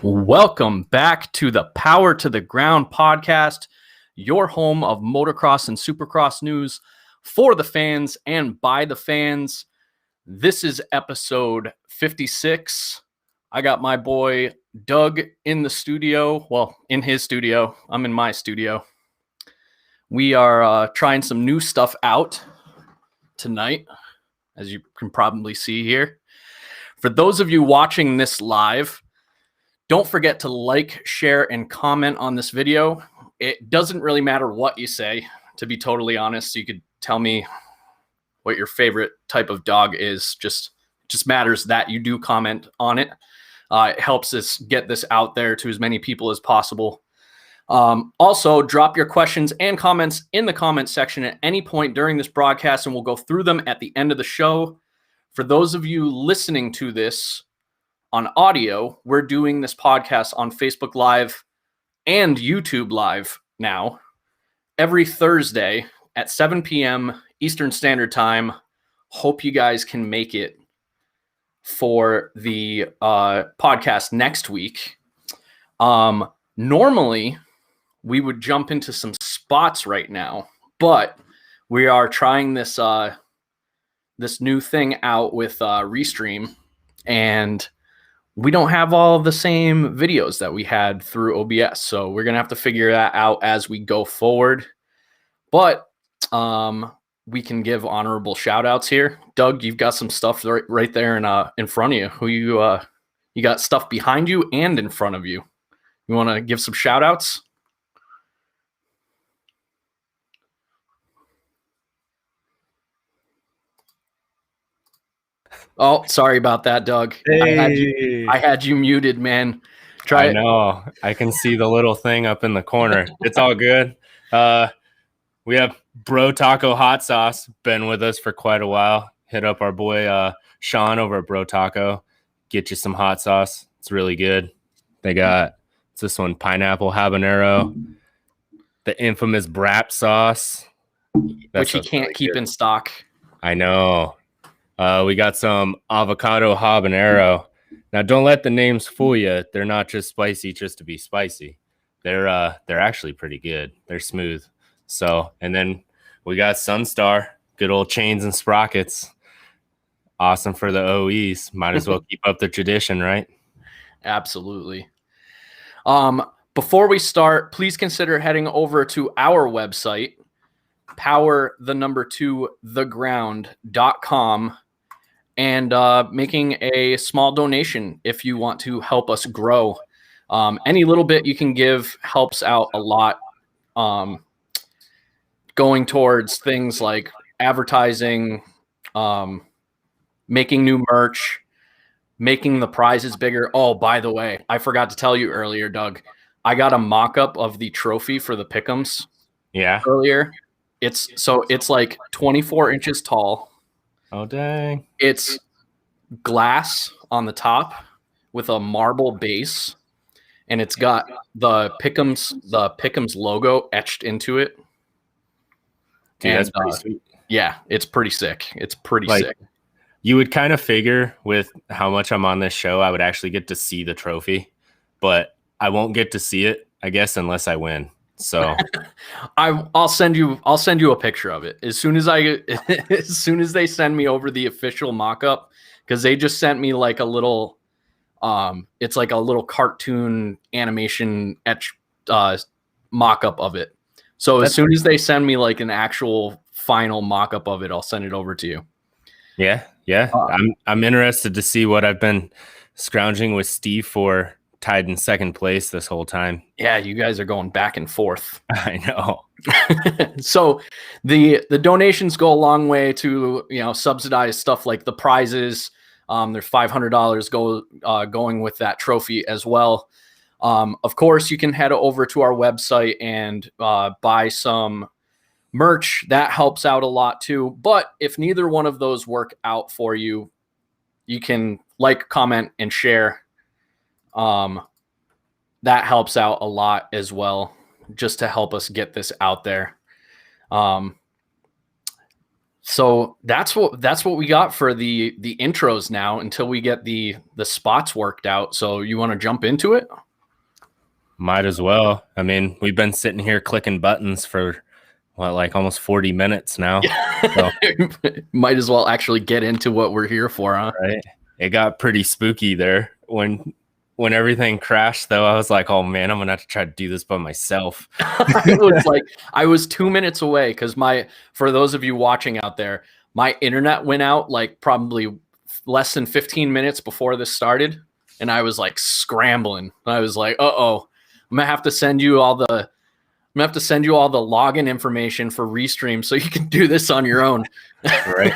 Welcome back to the Power to the Ground podcast, your home of motocross and supercross news for the fans and by the fans. This is episode 56. I got my boy Doug in the studio. Well, in his studio. I'm in my studio. We are trying some new stuff out tonight, as you can probably see here. For those of you watching this live, don't forget to like, share, and comment on this video. It doesn't really matter what you say, to be totally honest. You could tell me what your favorite type of dog is. Just matters that you do comment on it. It helps us get this out there to as many people as possible. Also, drop your questions and comments in the comment section at any point during this broadcast, and we'll go through them at the end of the show. For those of you listening to this on audio, we're doing this podcast on Facebook Live and YouTube Live now every Thursday at 7 p.m. Eastern Standard Time. Hope you guys can make it for the podcast next week. Normally, we would jump into some spots right now, but we are trying this this new thing out with Restream, and we don't have all the same videos that we had through OBS. So we're going to have to figure that out as we go forward. But we can give honorable shout outs here. Doug, you've got some stuff right there in front of you. Who you got stuff behind you and in front of you. You want to give some shout outs? Oh, sorry about that, Doug. Hey. I had you muted, man. I know. I can see the little thing up in the corner. It's all good. We have Bro Taco Hot Sauce, been with us for quite a while. Hit up our boy Sean over at Bro Taco. Get you some hot sauce. It's really good. They got this one, pineapple habanero, the infamous Brap sauce, which you can't keep in stock. I know. We got some avocado habanero. Now, don't let the names fool you. They're not just spicy just to be spicy. They're actually pretty good. They're smooth. So, and then we got SUNSTAR, good old chains and sprockets. Awesome for the OEs. Might as well keep up the tradition, right? Absolutely. Before we start, please consider heading over to our website, power2theground.com, and making a small donation if you want to help us grow. Any little bit you can give helps out a lot, going towards things like advertising, making new merch, making the prizes bigger. Oh, by the way, I forgot to tell you earlier, Doug, I got a mock-up of the trophy for the Pick'ems. Yeah. Earlier. It's like 24 inches tall. Oh, dang. It's glass on the top with a marble base, and it's got the Pick'ems logo etched into it. Dude, that's pretty sweet. Yeah, it's pretty sick. It's pretty sick. You would kind of figure with how much I'm on this show, I would actually get to see the trophy, but I won't get to see it, I guess, unless I win. So I'll send you a picture of it as soon as they send me over the official mock-up, because they just sent me like a little it's like a little cartoon animation etch mock-up of it. So as soon as they send me like an actual final mock-up of it, I'll send it over to you. Yeah. I'm interested to see what I've been scrounging with Steve for, tied in second place this whole time. Yeah, you guys are going back and forth. I know. So the donations go a long way to, subsidize stuff like the prizes. There's $500 going with that trophy as well. Of course, you can head over to our website and buy some merch. That helps out a lot too. But if neither one of those work out for you, you can like, comment, and share. That helps out a lot as well, just to help us get this out there. So that's what we got for the intros now, until we get the spots worked out. So you want to jump into it? Might as well. I mean, we've been sitting here clicking buttons for like almost 40 minutes now. So. Might as well actually get into what we're here for, huh? Right. It got pretty spooky there when everything crashed, though. I was like, oh man, I'm gonna have to try to do this by myself. I was 2 minutes away, because for those of you watching out there, my internet went out like probably less than 15 minutes before this started, and I was like scrambling. I was like, uh-oh, I'm gonna have to send you all the login information for Restream so you can do this on your own. Right.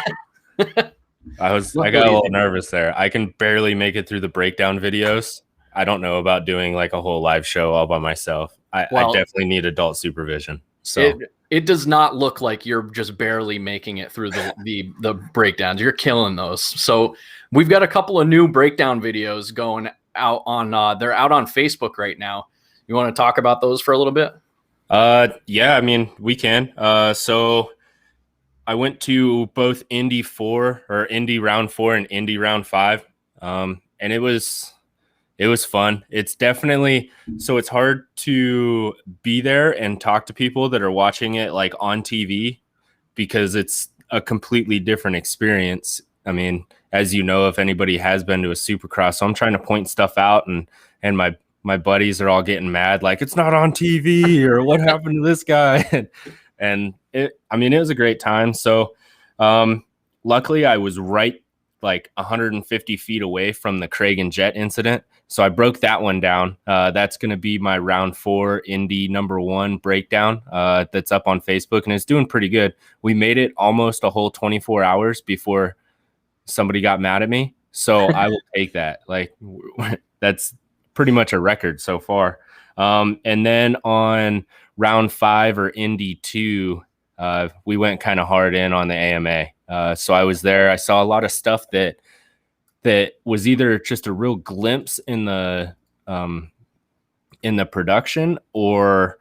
I got a little nervous there. I can barely make it through the breakdown videos. I don't know about doing like a whole live show all by myself. I definitely need adult supervision. So it does not look like you're just barely making it through the breakdowns. You're killing those. So we've got a couple of new breakdown videos going out on they're out on Facebook right now. You want to talk about those for a little bit? Yeah, I mean, we can. So I went to both Indy Round 4 and Indy Round 5. And it was fun. It's definitely, so it's hard to be there and talk to people that are watching it like on TV, because it's a completely different experience. I mean, as you know, if anybody has been to a Supercross, so I'm trying to point stuff out, and my buddies are all getting mad, like, it's not on TV, or what happened to this guy? And it was a great time. So luckily I was right like 150 feet away from the Craig and Jet incident. So I broke that one down. That's going to be my round 4 Indy #1 breakdown. That's up on Facebook and it's doing pretty good. We made it almost a whole 24 hours before somebody got mad at me. So I will take that. Like that's pretty much a record so far. And then on round 5 or Indy 2, we went kind of hard in on the AMA. So I was there. I saw a lot of stuff that was either just a real glimpse in the production, or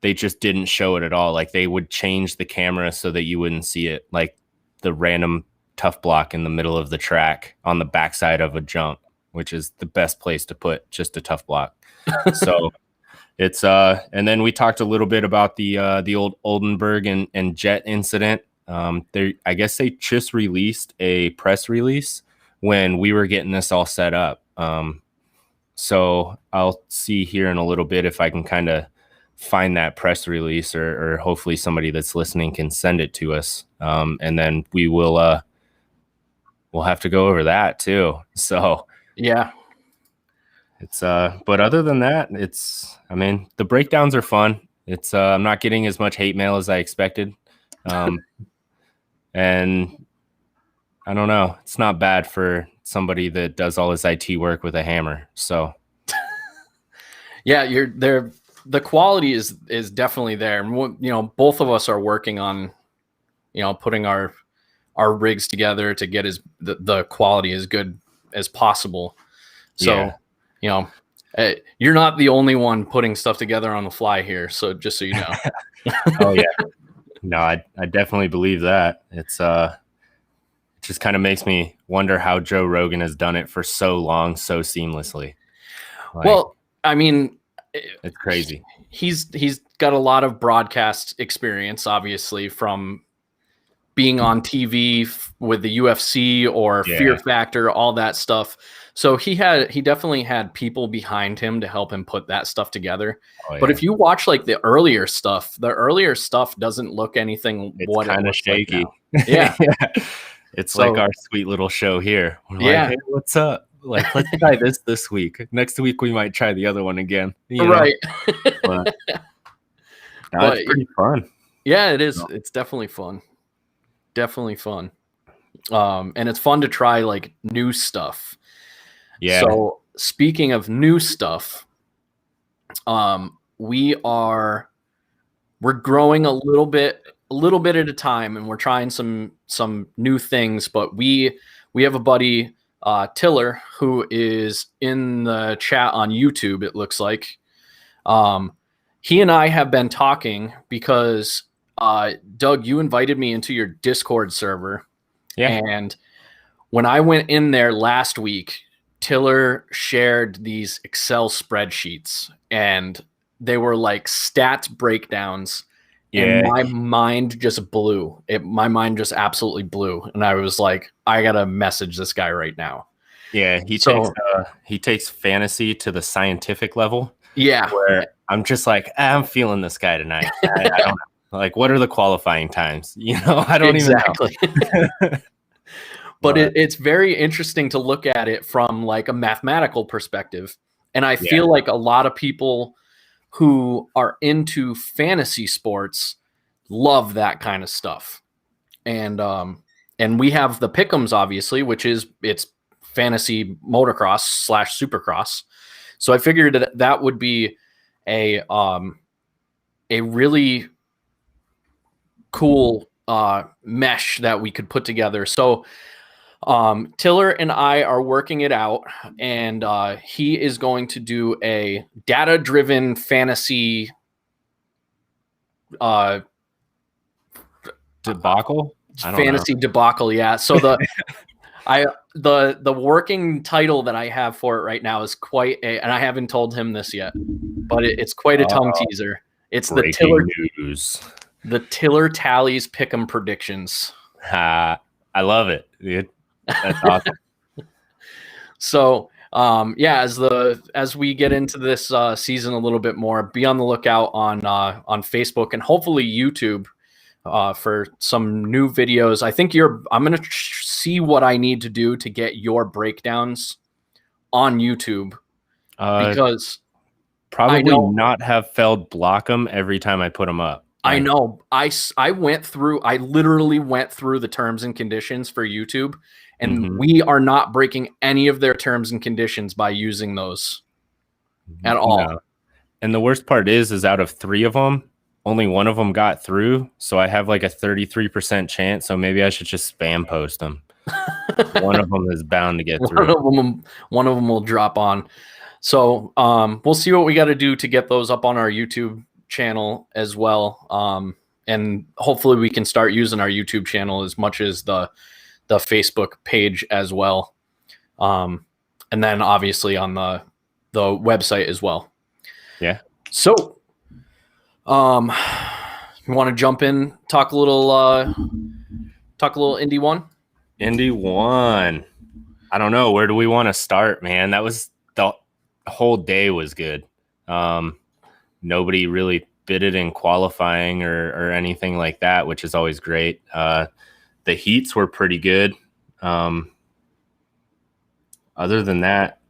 they just didn't show it at all. Like they would change the camera so that you wouldn't see it, like the random tough block in the middle of the track on the backside of a jump, which is the best place to put just a tough block. So it's and then we talked a little bit about the old Oldenburg and Jet incident. I guess they just released a press release when we were getting this all set up. So I'll see here in a little bit if I can kind of find that press release, or hopefully somebody that's listening can send it to us. And then we will we'll have to go over that too. So yeah, it's but other than that, the breakdowns are fun. It's I'm not getting as much hate mail as I expected. And I don't know, it's not bad for somebody that does all his IT work with a hammer. So yeah, you're there. The quality is definitely there. And both of us are working on, putting our rigs together to get the quality as good as possible. So, yeah. You're not the only one putting stuff together on the fly here. So just so you know. Oh yeah. No, I definitely believe that. It's it just kind of makes me wonder how Joe Rogan has done it for so long, so seamlessly. Like, well, I mean, it's crazy. He's got a lot of broadcast experience, obviously, from being on TV with the UFC or Fear Factor, all that stuff. So he definitely had people behind him to help him put that stuff together. Oh, yeah. But if you watch like the earlier stuff doesn't look anything. It's kind of shaky. Like yeah. It's like our sweet little show here. We're like, hey, what's up? Like, let's try this week. Next week we might try the other one again. Right. But it's pretty fun. Yeah, it is. It's definitely fun. Definitely fun. And it's fun to try like new stuff. Yeah. So speaking of new stuff, we're growing a little bit at a time, and we're trying some new things. But we have a buddy, Tiller, who is in the chat on YouTube. It looks like he and I have been talking because Doug, you invited me into your Discord server. Yeah. And when I went in there last week, Tiller shared these Excel spreadsheets, and they were like stats breakdowns. Yeah. And my mind just blew. My mind just absolutely blew. And I was like, I got to message this guy right now. Yeah. He takes fantasy to the scientific level. Yeah. Where I'm just like, I'm feeling this guy tonight. I don't know. Like, what are the qualifying times? I don't even know. But it's very interesting to look at it from like a mathematical perspective. And I feel like a lot of people who are into fantasy sports love that kind of stuff. And we have the Pick'ems, obviously, which is it's fantasy motocross / supercross. So I figured that would be a really cool mesh that we could put together. So Tiller and I are working it out, and he is going to do a data-driven fantasy debacle. Fantasy debacle, yeah. So the working title that I have for it right now is and I haven't told him this yet, but it's quite a tongue teaser. It's the Tiller news. The Tiller tallies Pick'em predictions. I love it, dude. That's awesome. So Yeah, as we get into this season a little bit more, be on the lookout on Facebook and hopefully YouTube for some new videos. I think I'm gonna see what I need to do to get your breakdowns on YouTube because Probably I know not have failed block them every time I put them up. I know I literally went through the terms and conditions for YouTube, and we are not breaking any of their terms and conditions by using those at all. No. And the worst part is out of 3 of them, only one of them got through. So I have like a 33% chance. So maybe I should just spam post them. One of them is bound to get through. One of them will drop on. So we'll see what we got to do to get those up on our YouTube channel as well. And hopefully we can start using our YouTube channel as much as the Facebook page as well. And then obviously on the website as well. Yeah. So you want to jump in, talk a little Indy 1? Indy 1. I don't know. Where do we want to start, man? That was the whole day was good. Nobody really bid it in qualifying or anything like that, which is always great. The heats were pretty good. Other than that,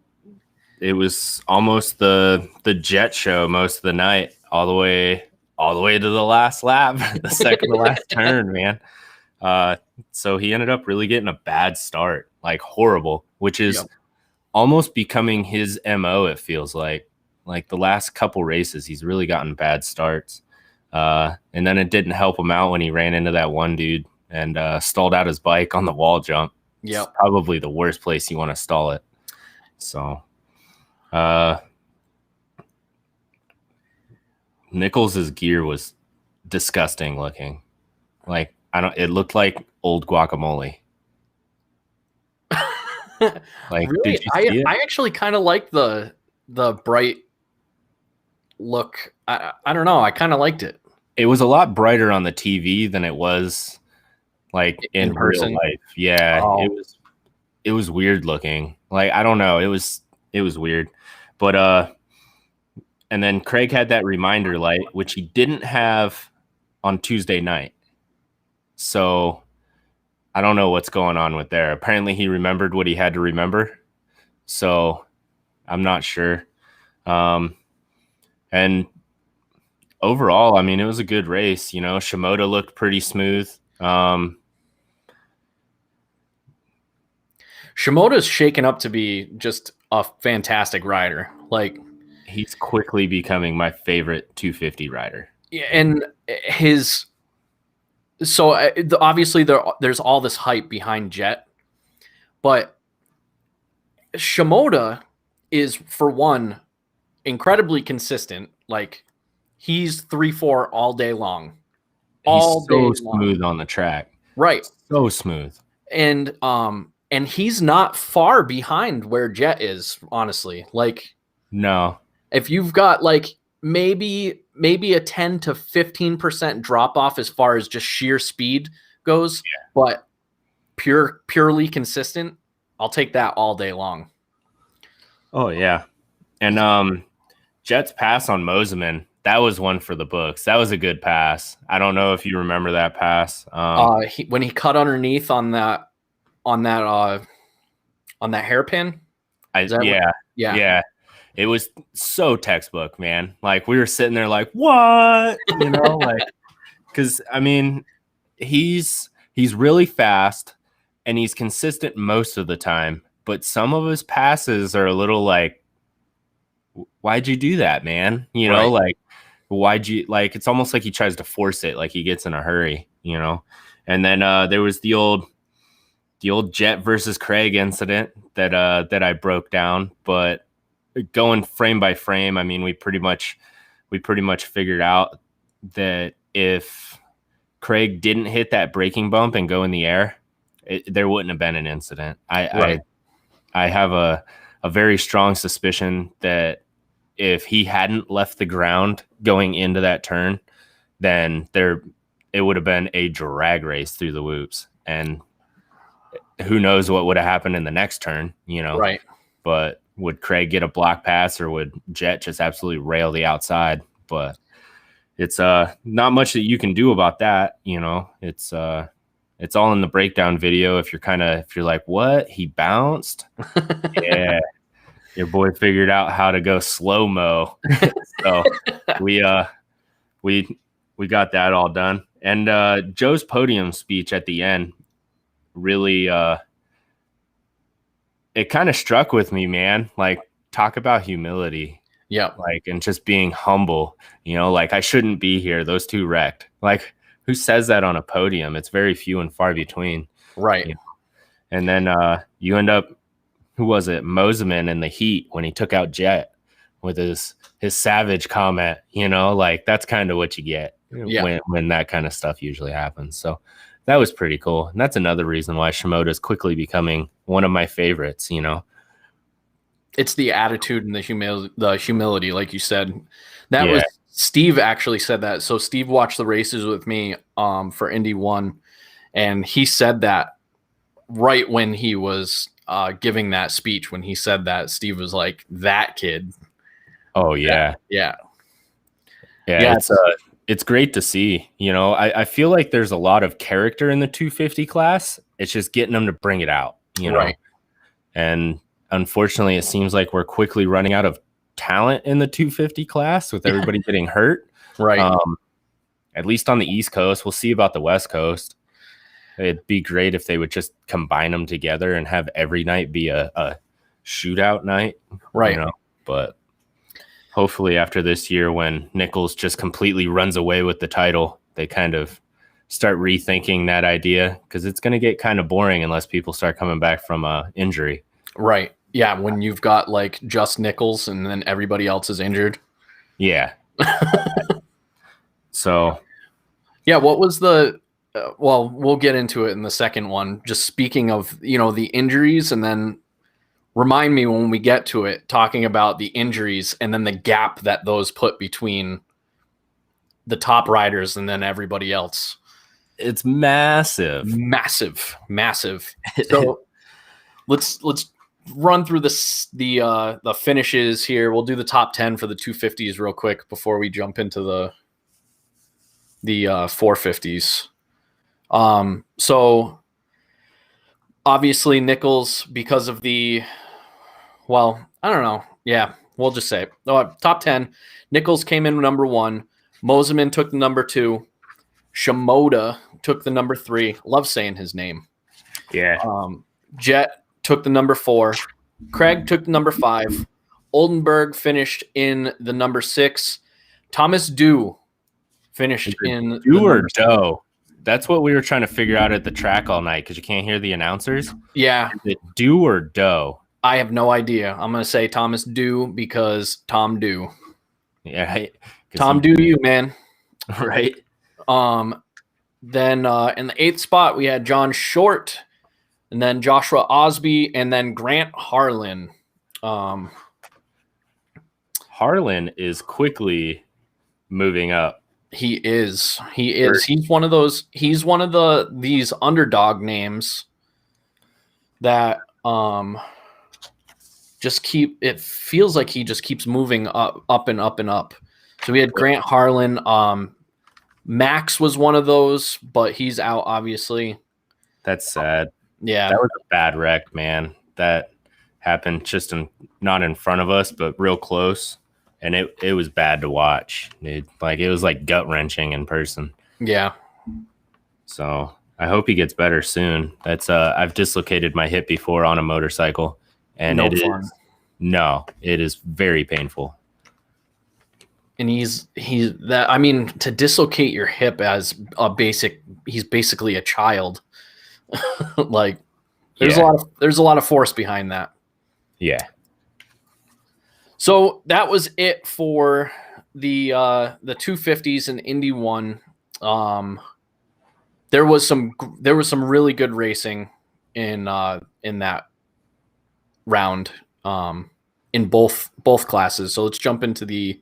it was almost the jet show most of the night, all the way to the last lap, the second to last turn, man. So he ended up really getting a bad start, like horrible, which is almost becoming his MO. It feels like the last couple races, he's really gotten bad starts. And then it didn't help him out when he ran into that one dude and stalled out his bike on the wall jump. Yeah, it's probably the worst place you want to stall it. So, Nichols's gear was disgusting looking. Like it looked like old guacamole. Like, really? I actually kind of like the bright look. I don't know. I kind of liked it. It was a lot brighter on the TV than it was like in real life. Yeah, it was weird looking. Like, I don't know. It was weird. But and then Craig had that reminder light, which he didn't have on Tuesday night. So I don't know what's going on with there. Apparently he remembered what he had to remember. So I'm not sure. And overall, I mean, it was a good race. You know, Shimoda looked pretty smooth. Shimoda's shaken up to be just a fantastic rider. Like, he's quickly becoming my favorite 250 rider. Yeah, and obviously there's all this hype behind Jet, but Shimoda is, for one, incredibly consistent. Like, he's 3-4 all day long. He's so smooth on the track. Right. So smooth. And he's not far behind where Jet is, honestly. Like, no. If you've got like maybe a 10 to 15% drop off as far as just sheer speed goes, but purely consistent, I'll take that all day long. Oh yeah. And Jet's pass on Moseman, that was one for the books. That was a good pass. I don't know if you remember that pass. When he cut underneath on that hairpin. Yeah. It was so textbook, man. Like, we were sitting there like, what? You know, like, because I mean, he's really fast and he's consistent most of the time, but some of his passes are a little like, why'd you do that, man? You know, like, why'd you, like, it's almost like he tries to force it, like he gets in a hurry, you know. And then there was the old Jet versus Craig incident that I broke down, but going frame by frame, I mean, we pretty much figured out that if Craig didn't hit that braking bump and go in the air, there wouldn't have been an incident. I have a very strong suspicion that if he hadn't left the ground going into that turn, then it would have been a drag race through the whoops, and who knows what would have happened in the next turn, you know. Right. But would Craig get a block pass, or would Jet just absolutely rail the outside? But it's not much that you can do about that. It's all in the breakdown video. If you're like, what? He bounced? Yeah. Your boy figured out how to go slow-mo. So we got that all done. And Joe's podium speech at the end really it kind of struck with me, man. Like, talk about humility. Yeah. Like, and just being humble, like, I shouldn't be here. Those two wrecked. Like, who says that on a podium? It's very few and far between. Right. And then you end up, who was it? Moseman in the heat when he took out Jet with his savage comment, like, that's kind of what you get when that kind of stuff usually happens. So that was pretty cool. And that's another reason why Shimoda is quickly becoming one of my favorites, It's the attitude and the humility, like you said. That was Steve actually said that. So Steve watched the races with me for Indy 1, and he said that right when he was giving that speech. When he said that, Steve was like, that kid. Oh, yeah. Yeah. It's great to see. I feel like there's a lot of character in the 250 class. It's just getting them to bring it out, Right. And unfortunately, it seems like we're quickly running out of talent in the 250 class with everybody getting hurt. Right. At least on the East Coast. We'll see about the West Coast. It'd be great if they would just combine them together and have every night be a shootout night. Right. But hopefully after this year, when Nichols just completely runs away with the title, they kind of start rethinking that idea, because it's going to get kind of boring unless people start coming back from injury. Right. Yeah. When you've got like just Nichols and then everybody else is injured. Yeah. So. Yeah. What was the, well, we'll get into it in the second one. Just speaking of, the injuries, and then remind me when we get to it, talking about the injuries and then the gap that those put between the top riders and then everybody else. It's massive. So let's run through the finishes here. We'll do the top 10 for the 250s real quick before we jump into the 450s. So obviously Nichols, because of I don't know. Yeah, we'll just say top 10. Nichols came in number 1. Moseman took the number 2. Shimoda took the number 3. Love saying his name. Yeah. Jet took the number 4. Craig took the number 5. Oldenburg finished in the number 6. Thomas Dew finished in Do or Doe. That's what we were trying to figure out at the track all night, because you can't hear the announcers. Yeah. Is it Do or Doe? I have no idea. I'm going to say Thomas Dew because Tom Dew. Yeah. Tom Dew, you, man. Right. Then in the 8th spot, we had John Short, and then Joshua Osby, and then Grant Harlan. Harlan is quickly moving up. He is. He's one of these underdog names that it feels like he just keeps moving up and up and up. So we had Grant Harlan. Max was one of those, but he's out, obviously. That's sad. Yeah. That was a bad wreck, man. That happened just not in front of us, but real close. And it was bad to watch. It was like gut-wrenching in person. Yeah. So I hope he gets better soon. That's I've dislocated my hip before on a motorcycle, and it is very painful. And he's to dislocate your hip as he's basically a child. Like there's a lot of force behind that. Yeah. So that was it for the 250s and Indy 1. There was some really good racing in that round in both classes. So let's jump into the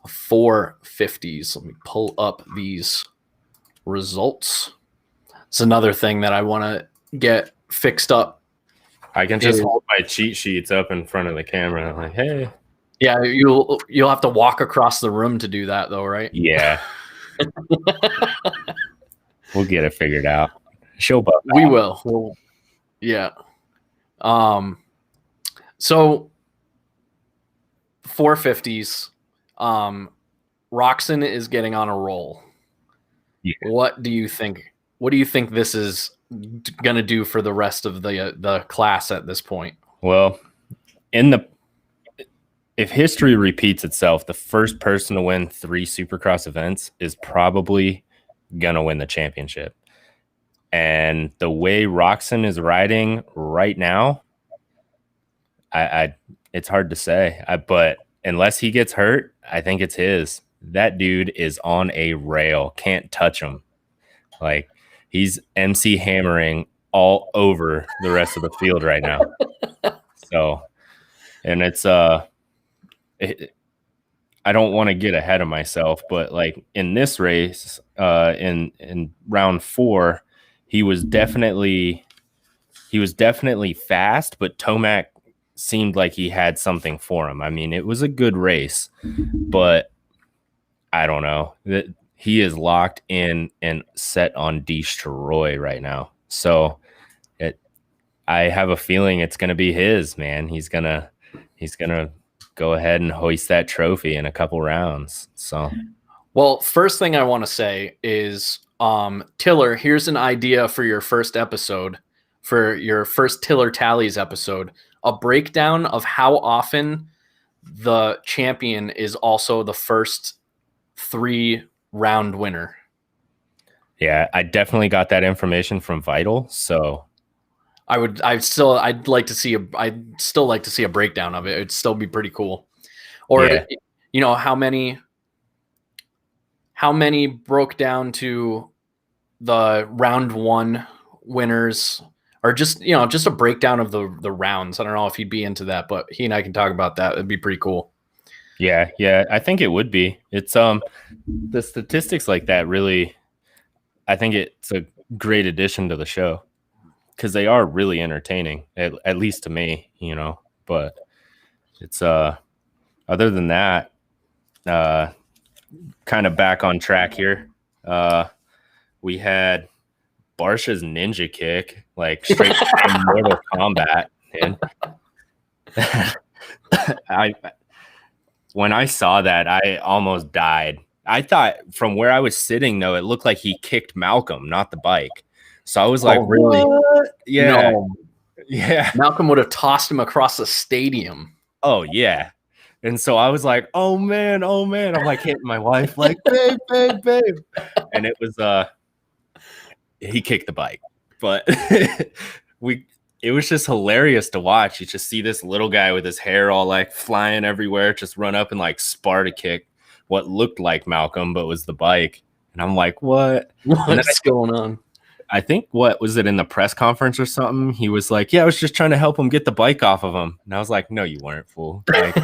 450s. Let me pull up these results. It's another thing that I want to get fixed up I can just hold my cheat sheets up in front of the camera. I'm like, hey. Yeah, you'll have to walk across the room to do that, though, right? Yeah. We'll get it figured out. We will. Yeah. So 450s. Roczen is getting on a roll. Yeah. What do you think? What do you think this is going to do for the rest of the class at this point? Well, if history repeats itself, the first person to win 3 Supercross events is probably going to win the championship. And the way Roczen is riding right now, it's hard to say. But unless he gets hurt, I think it's his. That dude is on a rail. Can't touch him. Like, he's MC hammering all over the rest of the field right now. So, and it's I don't want to get ahead of myself, but like in this race, in round 4, he was definitely fast, but Tomac seemed like he had something for him. I mean, it was a good race, but I don't know. That he is locked in and set on destroy right now. So I have a feeling it's going to be his, man. He's going to go ahead and hoist that trophy in a couple rounds. So, well, first thing I want to say is, Tiller, here's an idea for your first episode, for your first Tiller Tallies episode, a breakdown of how often the champion is also the first 3-round winner. Yeah, I definitely got that information from Vital. So I'd still like to see a breakdown of it. It'd still be pretty cool. Or, you know, how many broke down to the round 1 winners, or just, you know, just a breakdown of the rounds. I don't know if he'd be into that, but he and I can talk about that. It'd be pretty cool. Yeah, I think it would be. It's the statistics like that really, I think it's a great addition to the show, because they are really entertaining, at least to me, you know. But it's other than that, kind of back on track here. We had Barsha's ninja kick, like straight from Mortal Kombat. And when I saw that, I almost died. I thought from where I was sitting, though, it looked like he kicked Malcolm, not the bike. So I was like, really? What? Yeah. No. Yeah. Malcolm would have tossed him across the stadium. Oh, yeah. And so I was like, oh, man. I'm like hitting my wife, like, babe. And it was, he kicked the bike. But it was just hilarious to watch. You just see this little guy with his hair all like flying everywhere, just run up and like Sparta kick what looked like Malcolm, but was the bike. And I'm like, what? What's going on? I think, what was it, in the press conference or something? He was like, yeah, I was just trying to help him get the bike off of him. And I was like, no, you weren't, fool. Like,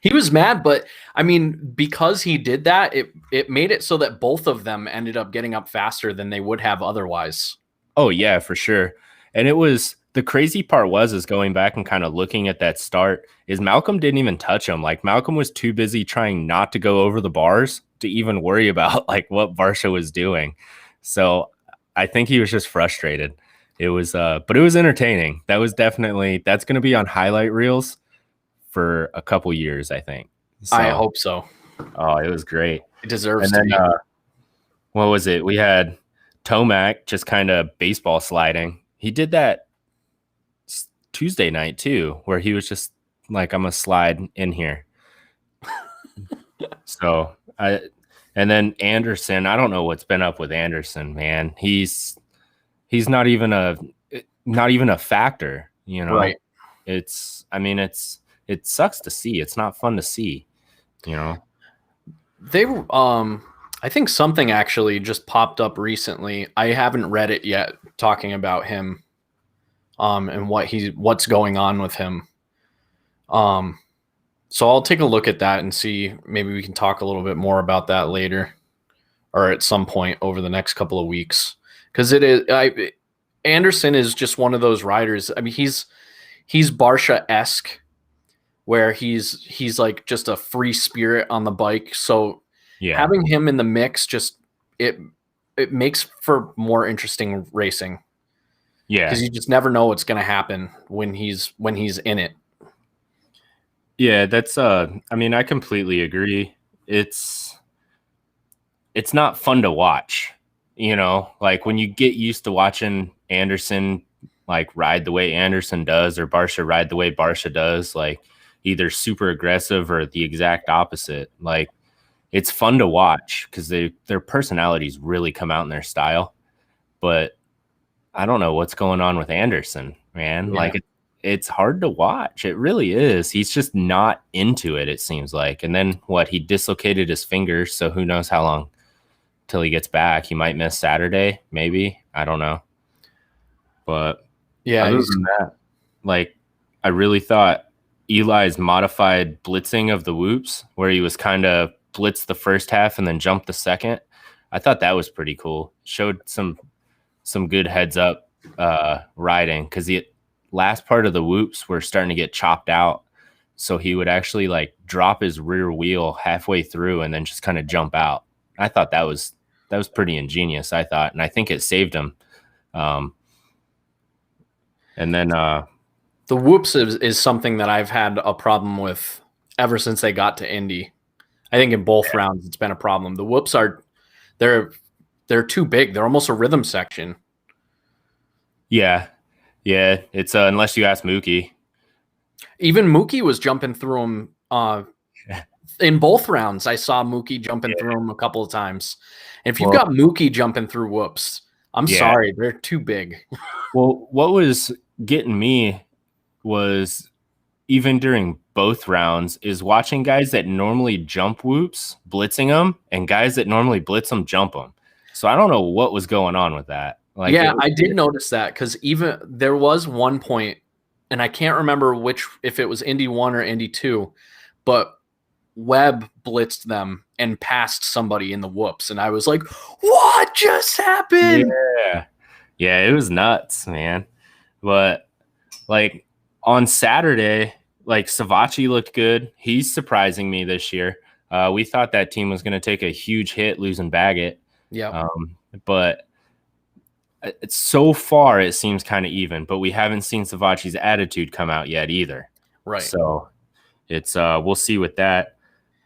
he was mad, but I mean, because he did that, it made it so that both of them ended up getting up faster than they would have otherwise. Oh, yeah, for sure. And it was, the crazy part is going back and kind of looking at that start, is Malcolm didn't even touch him. Like, Malcolm was too busy trying not to go over the bars to even worry about like what Barsha was doing. So I think he was just frustrated. It was, but it was entertaining. That's going to be on highlight reels for a couple years, I think. So, I hope so. Oh, it was great. It deserves and then, to be. What was it? We had Tomac just kind of baseball sliding. He did that Tuesday night too, where he was just like, I'm gonna slide in here. And then Anderson, I don't know what's been up with Anderson, man. He's not even a factor, you know. Right. It sucks to see. It's not fun to see, you know. I think something actually just popped up recently. I haven't read it yet, talking about him, and what's going on with him. So I'll take a look at that and see. Maybe we can talk a little bit more about that later, or at some point over the next couple of weeks. Because Anderson is just one of those riders. I mean, he's Barsha-esque, where he's like just a free spirit on the bike. So Yeah. having him in the mix just it makes for more interesting racing. Yeah. Because you just never know what's going to happen when he's in it. Yeah, that's I mean, I completely agree. It's not fun to watch, you know, like when you get used to watching Anderson like ride the way Anderson does, or Barsha ride the way Barsha does, like either super aggressive or the exact opposite. Like it's fun to watch because their personalities really come out in their style. But I don't know what's going on with Anderson, man. Yeah. Like it's hard to watch. It really is. He's just not into it, it seems like. And then he dislocated his fingers, so who knows how long till he gets back. He might miss Saturday, maybe. I don't know. But yeah, other than that, like I really thought Eli's modified blitzing of the whoops, where he was kind of blitzed the first half and then jumped the second, I thought that was pretty cool. Showed some good heads up riding, because the last part of the whoops were starting to get chopped out. So he would actually like drop his rear wheel halfway through and then just kind of jump out. I thought that was pretty ingenious, I thought. And I think it saved him. And then the whoops is something that I've had a problem with ever since they got to Indy. I think in both rounds it's been a problem. The whoops they're too big. They're almost a rhythm section. Yeah. It's unless you ask Mookie. Even Mookie was jumping through them in both rounds. I saw Mookie jumping through them a couple of times. And if you've got Mookie jumping through whoops, I'm sorry, they're too big. Well, what was getting me was, even during both rounds, is watching guys that normally jump whoops blitzing them, and guys that normally blitz them jump them. So I don't know what was going on with that. Like, yeah, I did notice that, because even there was one point, and I can't remember if it was Indy 1 or Indy 2, but Webb blitzed them and passed somebody in the whoops, and I was like, what just happened? Yeah, it was nuts, man. But like on Saturday, like Savachi looked good. He's surprising me this year. We thought that team was going to take a huge hit losing Baggett. Yeah. But so far it seems kind of even, but we haven't seen Savachi's attitude come out yet either. Right. So it's we'll see with that.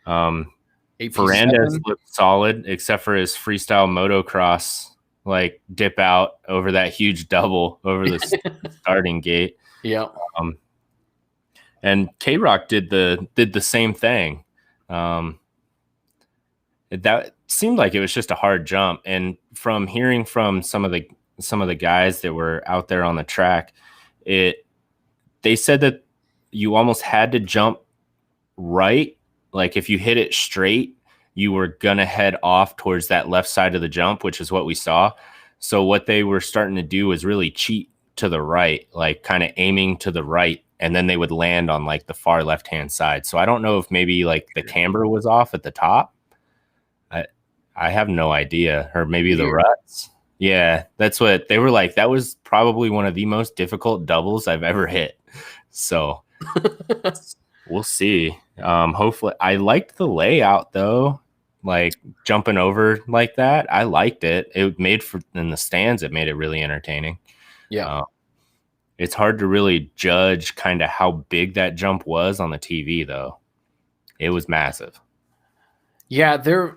Ferrandis looked solid, except for his freestyle motocross like dip out over that huge double over the starting gate. Yeah. And K-Rock did the same thing. That seemed like it was just a hard jump. And from hearing from some of the guys that were out there on the track, they said that you almost had to jump right. Like if you hit it straight, you were gonna head off towards that left side of the jump, which is what we saw. So what they were starting to do was really cheat to the right, like kind of aiming to the right, and then they would land on like the far left-hand side. So I don't know if maybe like the camber was off at the top. I have no idea. Or maybe the ruts. Yeah, that's what they were like. That was probably one of the most difficult doubles I've ever hit. So we'll see. Hopefully, I liked the layout though. Like jumping over like that, I liked it. It made in the stands. It made it really entertaining. Yeah, it's hard to really judge kind of how big that jump was on the TV though. It was massive. Yeah, there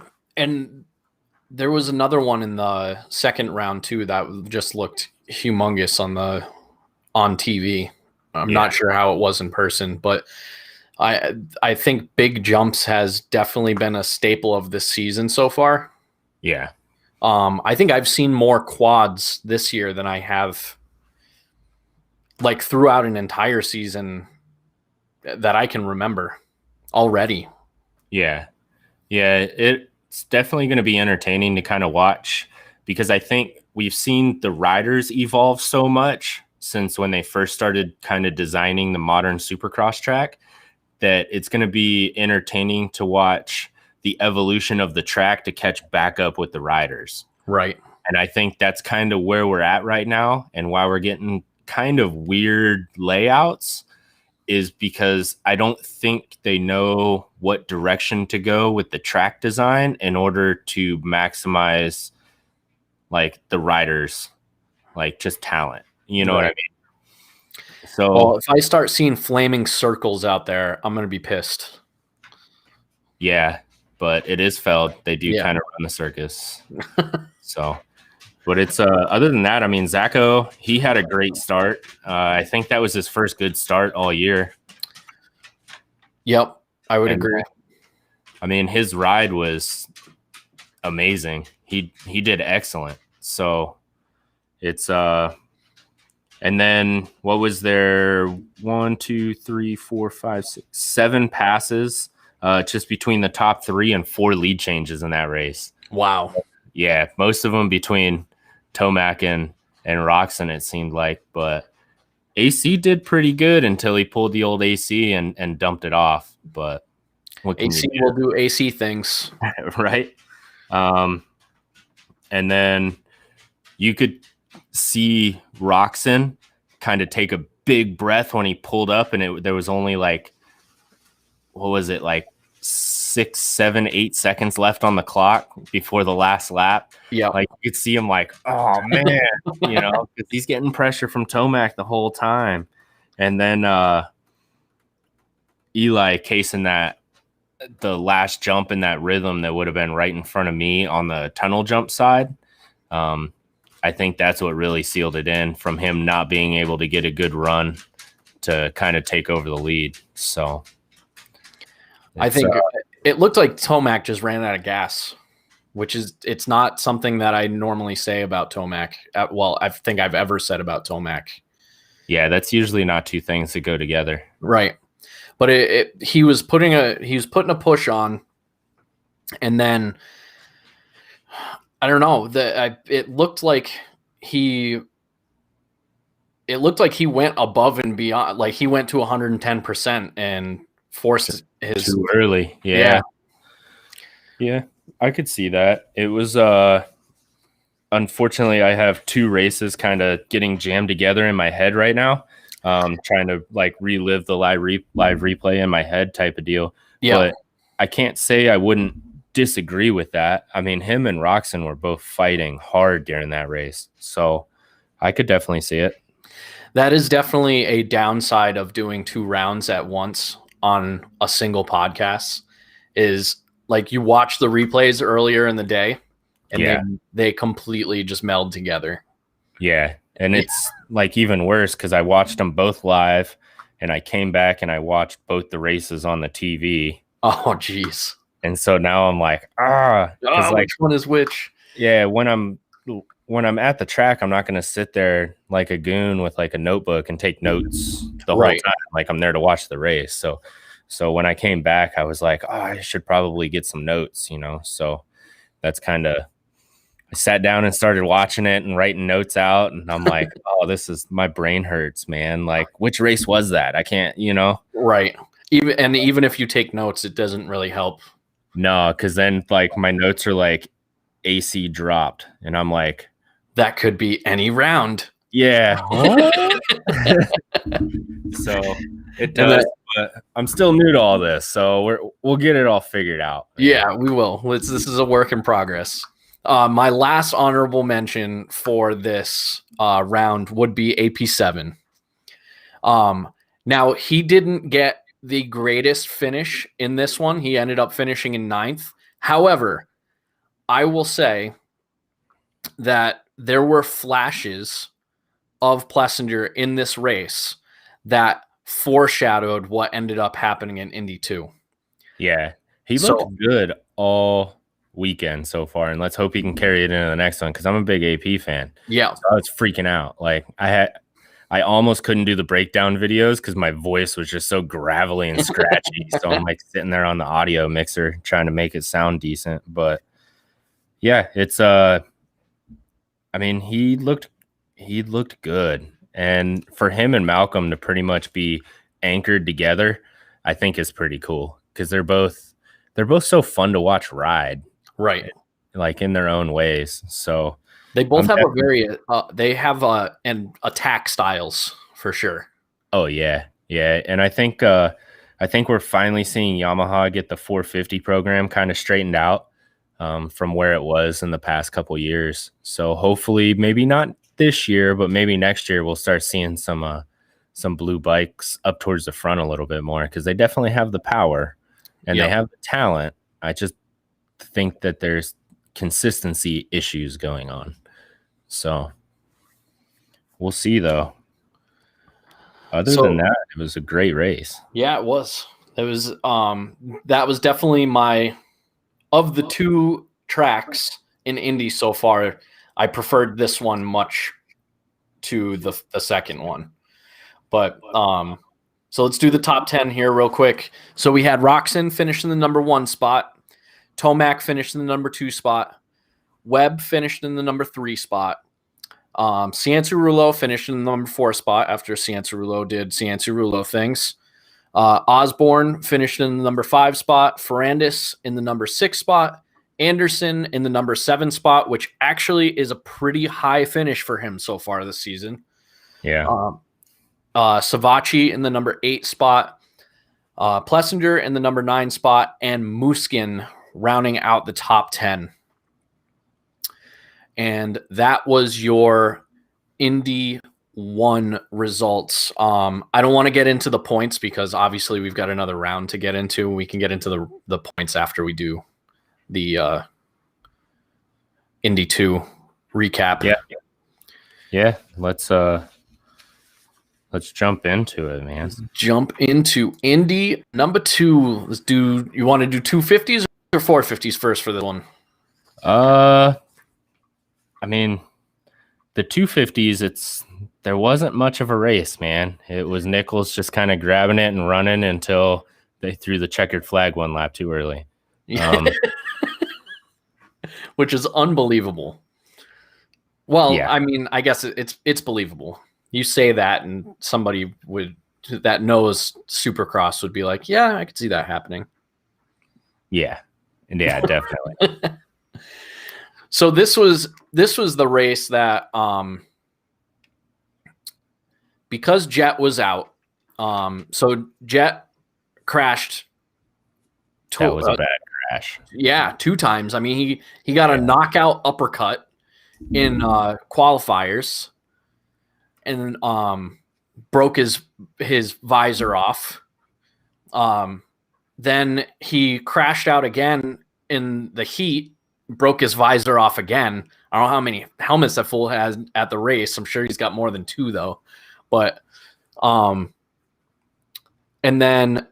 was another one in the second round too that just looked humongous on TV. I'm not sure how it was in person, but I think big jumps has definitely been a staple of this season so far. Yeah. I think I've seen more quads this year than I have like throughout an entire season that I can remember already. Yeah. It's definitely going to be entertaining to kind of watch, because I think we've seen the riders evolve so much since when they first started kind of designing the modern Supercross track, that it's going to be entertaining to watch the evolution of the track to catch back up with the riders. Right. And I think that's kind of where we're at right now, and why we're getting kind of weird layouts is because I don't think they know what direction to go with the track design in order to maximize like the riders, like just talent. You know what I mean? So well, if I start seeing flaming circles out there, I'm going to be pissed. yeah, but it is Feld. They do Yeah. kind of run the circus. So, but it's other than that, I mean, Zacho, he had a great start. I think that was his first good start all year. Yep, I would agree. I mean, his ride was amazing. He did excellent. So it's and then what was there? 1, 2, 3, 4, 5, 6, 7 passes just between the top 3 and 4 lead changes in that race. Wow. Yeah, most of them between Tomac and Roczen, it seemed like. But AC did pretty good until he pulled the old AC and dumped it off. But what can AC will do AC things. Right? And then you could see Roczen kind of take a big breath when he pulled up, and there was only like, what was it, like 6, 7, 8 seconds left on the clock before the last lap. Yeah, like you could see him like, oh man, you know, because he's getting pressure from Tomac the whole time. And then Eli casing the last jump in that rhythm that would have been right in front of me on the tunnel jump side. I think that's what really sealed it in, from him not being able to get a good run to kind of take over the lead. So I think it looked like Tomac just ran out of gas, which it's not something that I normally say about Tomac. Well, I think I've ever said about Tomac. Yeah, that's usually not two things that go together. Right. But he was putting a push on, and then I don't know, it looked like he went above and beyond. Like he went to 110% and forced his too early. Yeah, I could see that. It was unfortunately, I have 2 races kind of getting jammed together in my head right now. Trying to like relive the live replay in my head type of deal. Yeah. But I can't say I wouldn't disagree with that. I mean, him and Roczen were both fighting hard during that race. So I could definitely see it. That is definitely a downside of doing 2 rounds at once on a single podcast, is like you watch the replays earlier in the day and then they completely just meld together. Yeah. And it's like even worse because I watched them both live and I came back and I watched both the races on the TV. Oh, geez. And so now I'm like, like, which one is which? Yeah, when I'm at the track, I'm not going to sit there like a goon with like a notebook and take notes the whole time. Like I'm there to watch the race. So when I came back, I was like, I should probably get some notes, you know? So that's kind of, I sat down and started watching it and writing notes out. And I'm like, my brain hurts, man. Like, which race was that? I can't, you know? Right. Even if you take notes, it doesn't really help. No, because then like my notes are like AC dropped. And I'm like, that could be any round. Yeah. So it does, but I'm still new to all this. So we'll get it all figured out. Yeah, we will. This is a work in progress. My last honorable mention for this round would be AP7. Now, he didn't get the greatest finish in this one. He ended up finishing in 9th. However, I will say that there were flashes of Plessinger in this race that foreshadowed what ended up happening in Indy 2. Yeah, he looked good all weekend so far, and let's hope he can carry it into the next one because I'm a big AP fan. Yeah, so I was freaking out. Like I almost couldn't do the breakdown videos because my voice was just so gravelly and scratchy. So I'm like sitting there on the audio mixer trying to make it sound decent. But yeah, it's I mean, he looked good, and for him and Malcolm to pretty much be anchored together, I think is pretty cool because they're both so fun to watch ride. Right. Like in their own ways. So They both I'm have a definitely. very they have an attack styles for sure. Oh yeah, yeah, and I think we're finally seeing Yamaha get the 450 program kind of straightened out from where it was in the past couple years. So hopefully, maybe not this year, but maybe next year we'll start seeing some blue bikes up towards the front a little bit more because they definitely have the power and they Yep. have the talent. I just think that there's consistency issues going on. So we'll see though. Other than So that, it was a great race. yeah, it was. It was that was definitely my of the two tracks in Indy so far, I preferred this one much to the second one. But so let's do the top 10 here real quick. So we had Roxon finish in the number 1 spot, Tomac finished in the number 2 spot, Webb finished in the number 3 spot. Cianciarulo finished in the number 4 spot after Cianciarulo did Cianciarulo things. Osborne finished in the number 5 spot. Ferrandis in the number 6 spot. Anderson in the number 7 spot, which actually is a pretty high finish for him so far this season. Yeah. Savacci in the number 8 spot. Plessinger in the number 9 spot. And Muskin rounding out the top 10. And that was your Indy 1 results. I don't want to get into the points because obviously we've got another round to get into. We can get into the points after we do the Indy 2 recap. Yeah. Yeah. Let's jump into it, man. Jump into Indy number 2. Let's do. You want to do 250s or 450s first for this one? I mean, the 250s, there wasn't much of a race, man. It was Nichols just kind of grabbing it and running until they threw the checkered flag one lap too early. Which is unbelievable. Well, yeah. I mean, I guess it's believable. You say that, and somebody that knows Supercross would be like, "Yeah, I could see that happening." Yeah, definitely. So this was the race that because Jet was out, so Jet crashed. That was a bad crash. Yeah, 2 times. I mean, he got a knockout uppercut in qualifiers, and broke his visor off. Then he crashed out again in the heat, broke his visor off again. I don't know how many helmets that fool has at the race. I'm sure he's got more than 2 though. But and then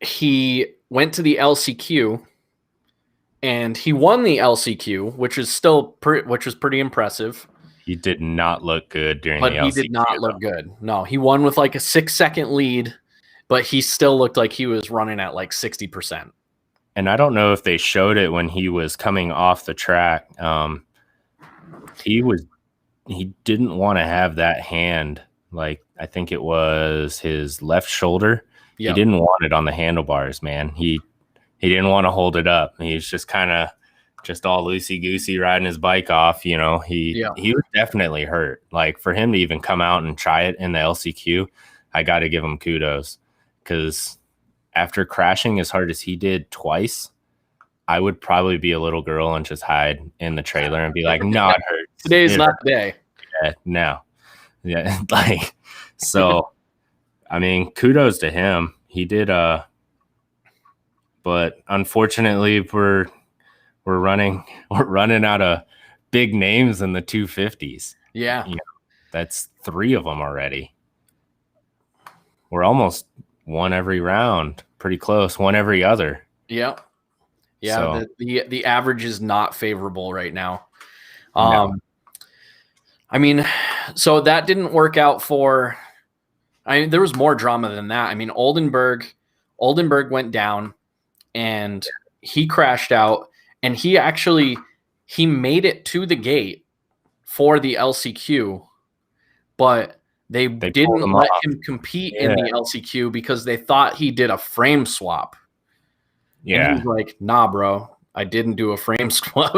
he went to the LCQ and he won the LCQ, which is which was pretty impressive. He did not look good during but the LCQ. He did not look good. No, he won with like a 6-second lead, but he still looked like he was running at like 60%. And I don't know if they showed it when he was coming off the track. He didn't want to have that hand. Like, I think it was his left shoulder. Yep. He didn't want it on the handlebars, man. He didn't want to hold it up. He's just kind of just all loosey-goosey riding his bike off, you know. He was definitely hurt. Like, for him to even come out and try it in the LCQ, I got to give him kudos, because after crashing as hard as he did twice, I would probably be a little girl and just hide in the trailer and be like, no, it hurts. Today's not the day. Yeah, no. Yeah, like, so, I mean, kudos to him. He did, but unfortunately we're running out of big names in the 250s. Yeah. You know, that's 3 of them already. We're almost one every round, pretty close, one every other. Yeah. Yeah. So, the average is not favorable right now. No. I mean, so that didn't work out for, I mean, there was more drama than that. I mean, Oldenburg went down and he crashed out, and he made it to the gate for the LCQ, but they didn't let him compete in the LCQ because they thought he did a frame swap. Yeah. And he's like, nah, bro, I didn't do a frame swap.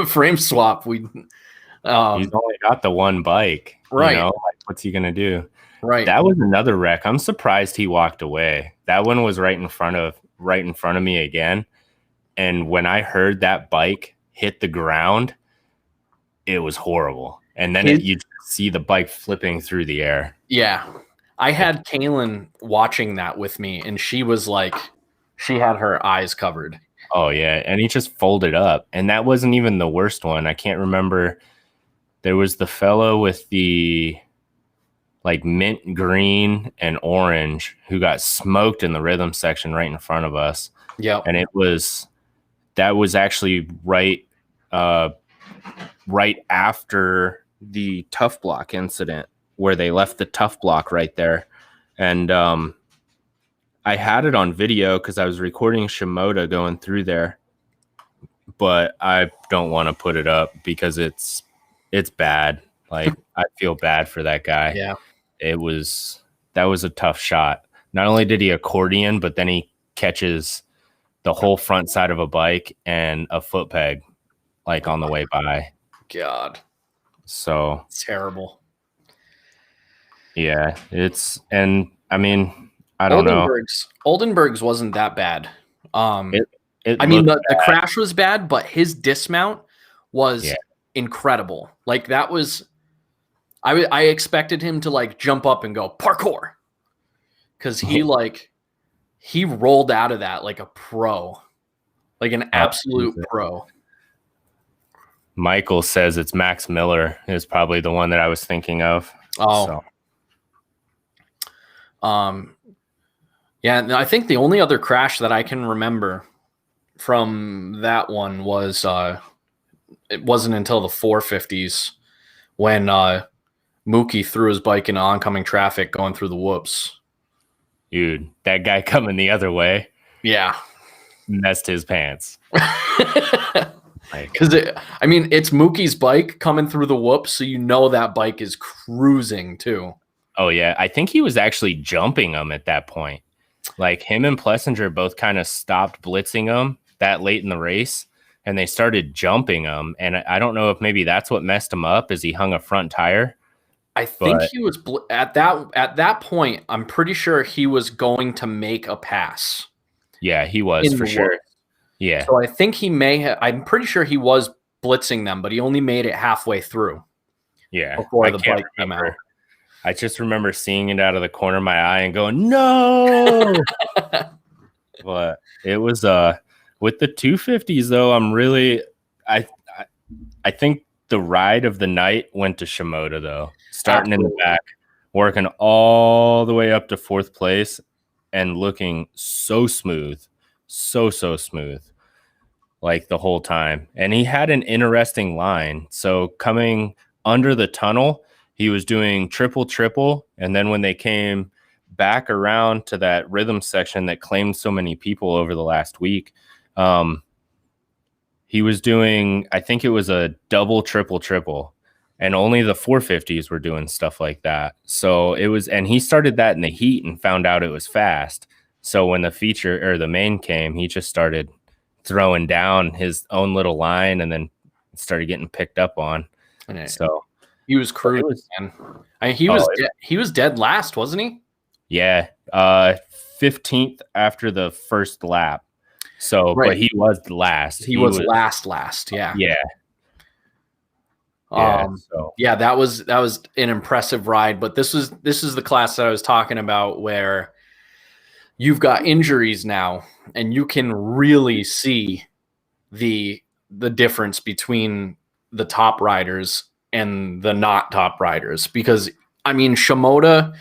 He's only got the one bike. Right. Like, what's he gonna do? Right. That was another wreck. I'm surprised he walked away. That one was right in front of me again. And when I heard that bike hit the ground, it was horrible. And then you just see the bike flipping through the air. Yeah. I had Kaylin watching that with me, and she was like, she had her eyes covered. Oh, yeah. And he just folded up. And that wasn't even the worst one. I can't remember. There was the fellow with the like mint green and orange who got smoked in the rhythm section right in front of us. Yeah. And that was actually right after the tough block incident where they left the tough block right there. And I had it on video because I was recording Shimoda going through there, but I don't want to put it up because it's bad. Like, I feel bad for that guy. Yeah. That was a tough shot. Not only did he accordion, but then he catches the whole front side of a bike and a foot peg, like, on the way by. God. So it's terrible. Yeah, I mean, I don't know. Oldenburg's wasn't that bad. I mean, the crash was bad, but his dismount was incredible. Like, that was, I expected him to like jump up and go parkour, because he rolled out of that like a pro, like an absolute pro. Michael says it's Max Miller is probably the one that I was thinking of. Oh, so. Yeah, I think the only other crash that I can remember from that one was it wasn't until the 450s when Mookie threw his bike into oncoming traffic going through the whoops. Dude, that guy coming the other way. Yeah. Messed his pants. Because it's Mookie's bike coming through the whoops, so you know that bike is cruising too. Oh, yeah. I think he was actually jumping him at that point. Like, him and Plessinger both kind of stopped blitzing him that late in the race, and they started jumping him. And I don't know if maybe that's what messed him up, as he hung a front tire. I think he was at that point. I'm pretty sure he was going to make a pass. Yeah, he was for sure. Yeah. So I think he may have. I'm pretty sure he was blitzing them, but he only made it halfway through. Yeah. Before the bike came out. I just remember seeing it out of the corner of my eye and going, no. But it was with the 250s though, I'm really I think the ride of the night went to Shimoda though. Starting in the back, working all the way up to fourth place and looking so smooth. So smooth. Like, the whole time. And he had an interesting line. So coming under the tunnel, he was doing triple, and then when they came back around to that rhythm section that claimed so many people over the last week, he was doing, I think it was a double triple, and only the 450s were doing stuff like that. So it was, and he started that in the heat and found out it was fast. So when the feature or the main came, he just started throwing down his own little line and then started getting picked up on. So he was cruising, man. He was dead last, wasn't he? Yeah, 15th after the first lap. So, right. But he was last. He was last. Yeah. Yeah. Yeah, that was an impressive ride. But this is the class that I was talking about, where you've got injuries now, and you can really see the difference between the top riders and the not top riders, because Shimoda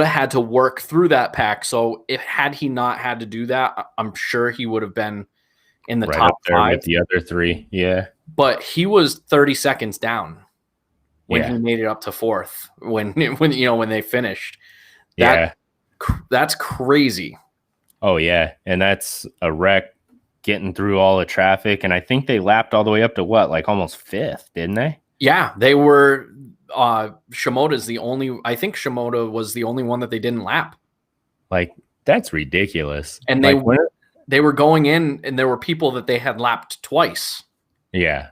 had to work through that pack. So had he not had to do that, I'm sure he would have been in the top 5 with the other 3. Yeah. But he was 30 seconds down when he made it up to 4th, when they finished. That's crazy. Oh yeah. And that's a wreck, getting through all the traffic. And I think they lapped all the way up to almost 5th, didn't they? Yeah, they were. Shimoda's the only. I think Shimoda was the only one that they didn't lap. Like, that's ridiculous. And they were going in, and there were people that they had lapped twice. Yeah,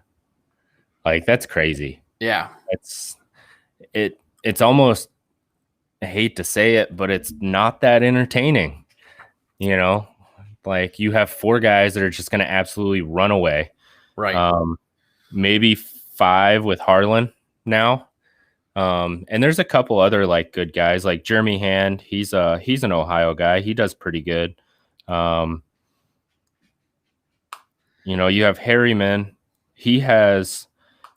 like, that's crazy. Yeah. It's almost, I hate to say it, but it's not that entertaining. You know, like you have 4 guys that are just going to absolutely run away. Right. Maybe 5 with Harlan now. And there's a couple other like good guys like Jeremy Hand. He's an Ohio guy. He does pretty good. You have Harriman. He has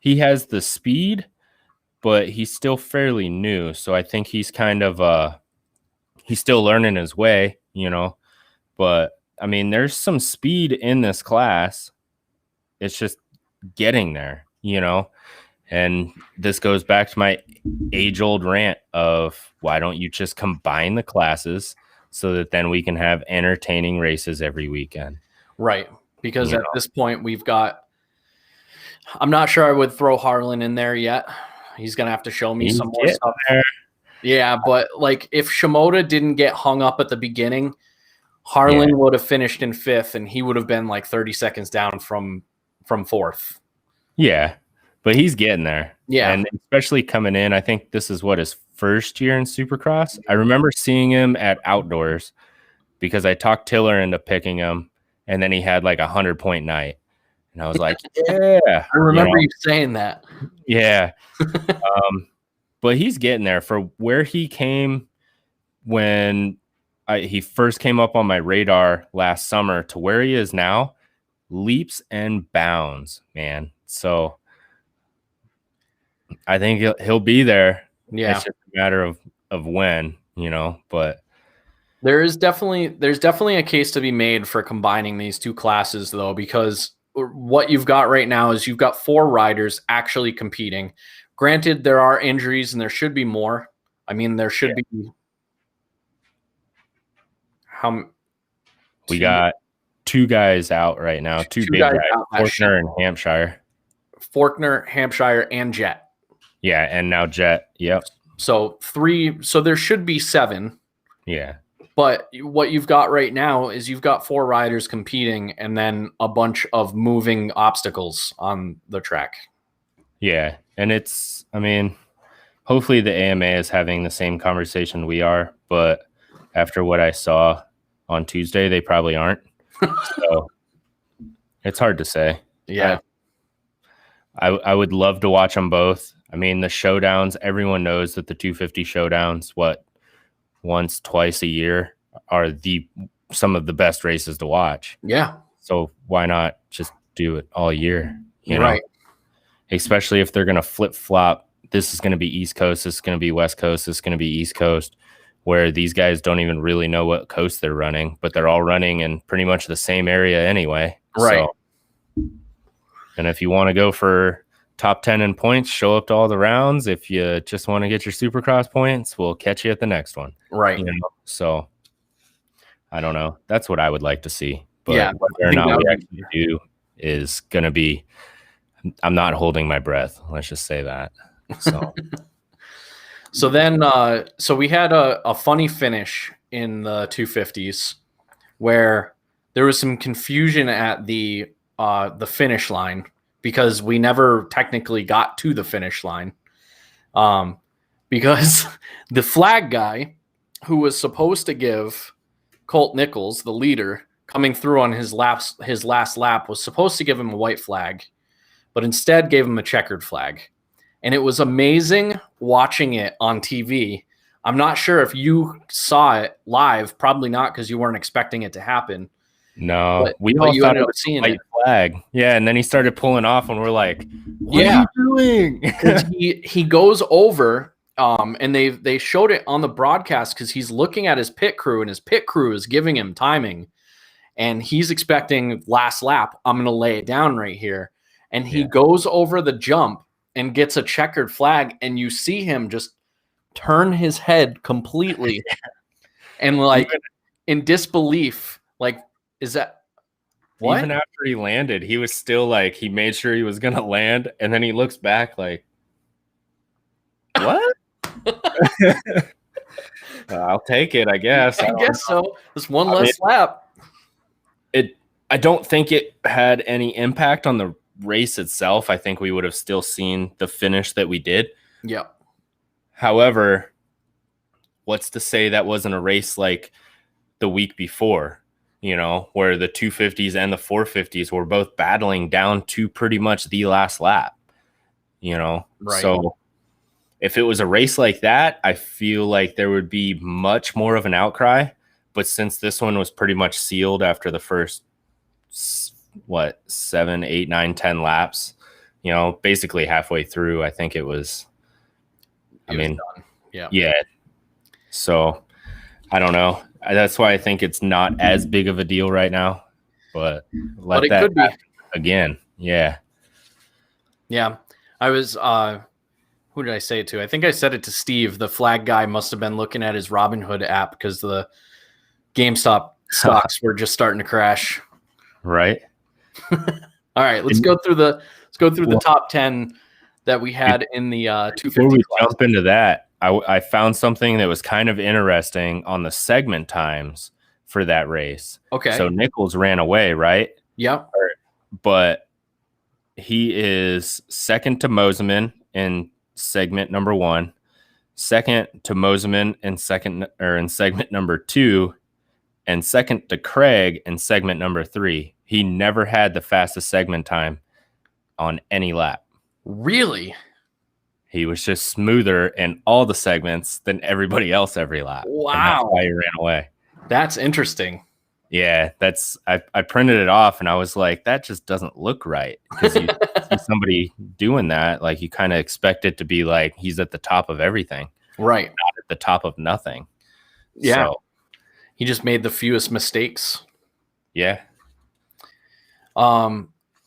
the speed, but he's still fairly new. So I think he's kind of he's still learning his way, But I mean, there's some speed in this class. It's just getting there, And this goes back to my age-old rant of why don't you just combine the classes so that then we can have entertaining races every weekend? Right. Because at this point we've got, I'm not sure I would throw Harlan in there yet. He's going to have to show me some more stuff. Yeah, but like if Shimoda didn't get hung up at the beginning, Harlan would have finished in 5th and he would have been like 30 seconds down from 4th. Yeah, but he's getting there. Yeah. And especially coming in, I think this is his first year in Supercross. I remember seeing him at Outdoors because I talked Tiller into picking him, and then he had like 100-point night. And I was like, yeah. I remember you saying that. Yeah. But he's getting there for where he came when he first came up on my radar last summer to where he is now. Leaps and bounds, man. So I think he'll be there. Yeah. It's just a matter of when, but there's definitely a case to be made for combining these 2 classes though, because what you've got right now is you've got 4 riders actually competing. Granted, there are injuries and there should be more. I mean, there should be we got 2 guys out right now, 2 big guys, Faulkner and Hampshire. Faulkner, Hampshire, and Jet. Yeah, and now Jet. Yep. So 3. So there should be 7. Yeah. But what you've got right now is you've got 4 riders competing and then a bunch of moving obstacles on the track. Yeah, and hopefully the AMA is having the same conversation we are, but after what I saw on Tuesday, they probably aren't. So it's hard to say. Yeah. I would love to watch them both. I mean, the showdowns, everyone knows that the 250 showdowns, once, twice a year are some of the best races to watch. Yeah. So why not just do it all year? Right. Especially if they're going to flip-flop. This is going to be East Coast. This is going to be West Coast. This is going to be East Coast, where these guys don't even really know what coast they're running, but they're all running in pretty much the same area anyway. Right. So, and if you want to go for top 10 in points, show up to all the rounds. If you just want to get your Supercross points, we'll catch you at the next one. Right. So I don't know. That's what I would like to see. But yeah, whether or not we actually do is going to be, I'm not holding my breath. Let's just say that. So, so then, so we had a funny finish in the 250s where there was some confusion at the finish line because we never technically got to the finish line. Because the flag guy who was supposed to give Colt Nichols, the leader, coming through on his last lap, was supposed to give him a white flag, but instead gave him a checkered flag. And it was amazing watching it on TV. I'm not sure if you saw it live, probably not because you weren't expecting it to happen. No, we all thought it was a white flag. Yeah, and then he started pulling off, and we're like, "What are you doing?" he goes over, and they showed it on the broadcast because he's looking at his pit crew, and his pit crew is giving him timing, and he's expecting last lap. I'm going to lay it down right here, and he goes over the jump and gets a checkered flag, and you see him just turn his head completely, and like in disbelief, like. Is that what? Even after he landed, he was still like, he made sure he was going to land. And then he looks back like, what? I'll take it, I guess. I guess so. Just one less lap. I don't think it had any impact on race itself, I think we would have still seen the finish that we did. Yeah. However, what's to say that wasn't a race like the week before, where the 250s and the 450s were both battling down to pretty much the last lap, Right. So if it was a race like that, I feel like there would be much more of an outcry. But since this one was pretty much sealed after the first, 7, 8, 9, 10 laps, basically halfway through, I think it was, done. Yeah. So I don't know. That's why I think it's not as big of a deal right now, but it could be again. Yeah. Yeah. I was, who did I say it to? I think I said it to Steve. The flag guy must have been looking at his Robinhood app because the GameStop stocks were just starting to crash. Right. All right, let's go through the top 10 that we had in the 250 Before we class. jump into that, I found something that was kind of interesting on the segment times for that race. Okay. So Nichols ran away, right? Yeah. But he is second to Moseman in segment number 1, second to Moseman in segment number 2, and second to Craig in segment number 3. He never had the fastest segment time on any lap. Really? He was just smoother in all the segments than everybody else every lap. Wow. And that's why he ran away. That's interesting. Yeah, I printed it off and I was like, that just doesn't look right. Because you see somebody doing that, like you kind of expect it to be like he's at the top of everything. Right. Not at the top of nothing. Yeah. So, he just made the fewest mistakes. Yeah.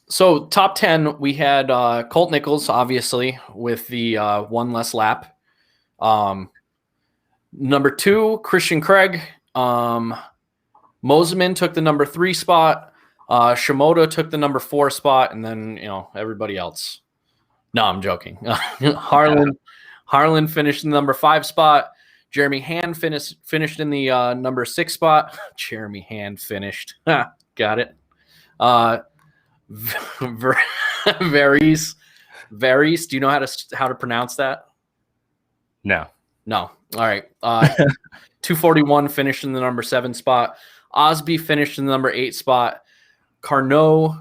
So top 10, we had Colt Nichols, obviously, with the one less lap. Number 2, Christian Craig. Moseman took the number 3 spot. Shimoda took the number 4 spot, and then everybody else. No, I'm joking. Harlan finished in the number 5 spot. Jeremy Hand finished in the number 6 spot. Jeremy Hand finished. Got it. Varies. Do you know how to pronounce that? No. All right. 241 finished in the number 7 spot. Osby finished in the number 8 spot. Carnot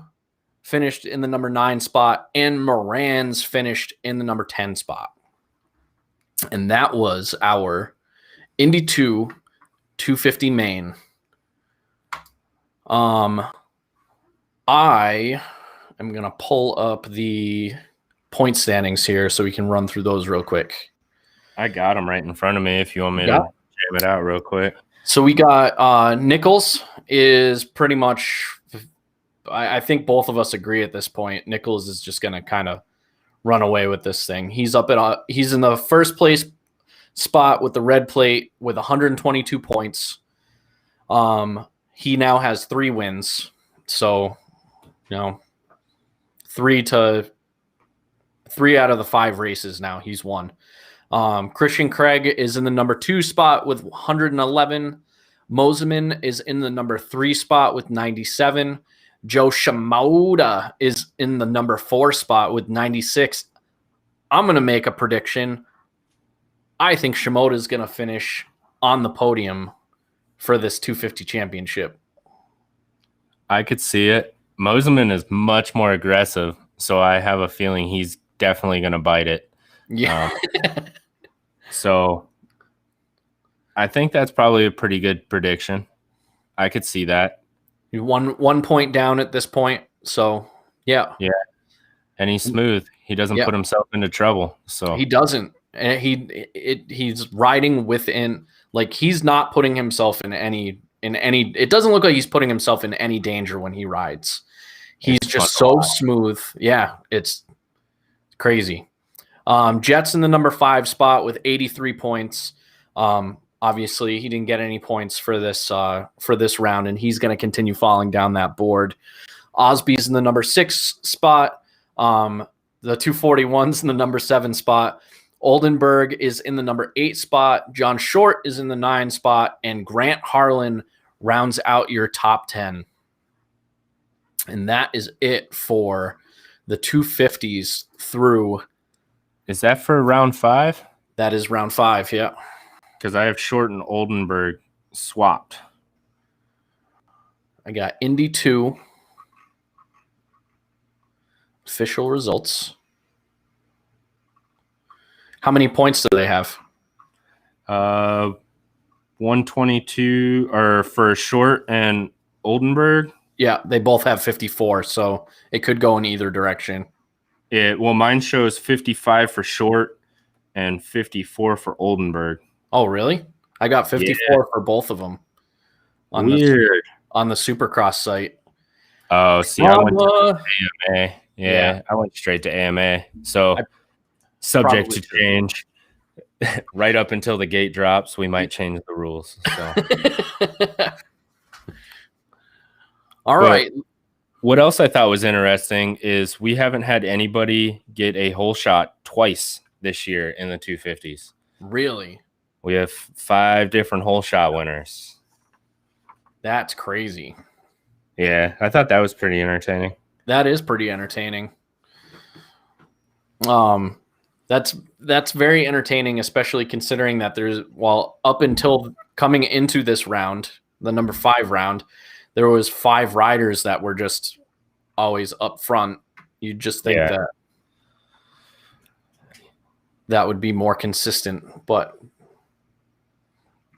finished in the number 9 spot, and Moran's finished in the number 10 spot. And that was our Indy 2 250 main. I am going to pull up the point standings here so we can run through those real quick. I got them right in front of me if you want me to jam it out real quick. So we got Nichols is pretty much, I think both of us agree at this point, Nichols is just going to kind of run away with this thing. He's he's in the first place spot with the red plate with 122 points. He now has 3 wins. So, 3 out of the 5 races now he's won. Christian Craig is in the number 2 spot with 111. Moseman is in the number 3 spot with 97. Joe Shimoda is in the number 4 spot with 96. I'm going to make a prediction. I think Shimoda is going to finish on the podium for this 250 championship. I could see it. Moseman is much more aggressive, so I have a feeling he's definitely going to bite it. Yeah. So I think that's probably a pretty good prediction. I could see that. You one point down at this point, so yeah. Yeah, and he's smooth. He doesn't put himself into trouble. So he doesn't. And he's riding within, like he's not putting himself in any. It doesn't look like he's putting himself in any danger when he rides. He's just so smooth. Yeah, it's crazy. Jets in the number 5 spot with 83 points. Obviously, he didn't get any points for this round, and he's going to continue falling down that board. Osby's in the number 6 spot. The 241's in the number 7 spot. Oldenburg is in the number 8 spot. John Short is in the 9 spot, and Grant Harlan rounds out your top 10. And that is it for the 250s through. Is that for round 5? That is round 5, yeah. Because I have Short and Oldenburg swapped. I got Indy 2. Official results. How many points do they have? 122 or for Short and Oldenburg. Yeah, they both have 54, so it could go in either direction. Well, mine shows 55 for Short and 54 for Oldenburg. Oh, really? I got 54 for both of them. Weird. On the Supercross site. Oh, see, I went to AMA. Yeah, I went straight to AMA. So subject to change. Right up until the gate drops, we might change the rules. So. All right. What else I thought was interesting is we haven't had anybody get a hole shot twice this year in the 250s. Really? We have 5 different hole shot winners. That's crazy. Yeah, I thought that was pretty entertaining. That is pretty entertaining. That's very entertaining, especially considering that up until coming into this round, the number 5 round, there was 5 riders that were just always up front. You'd just think that would be more consistent, but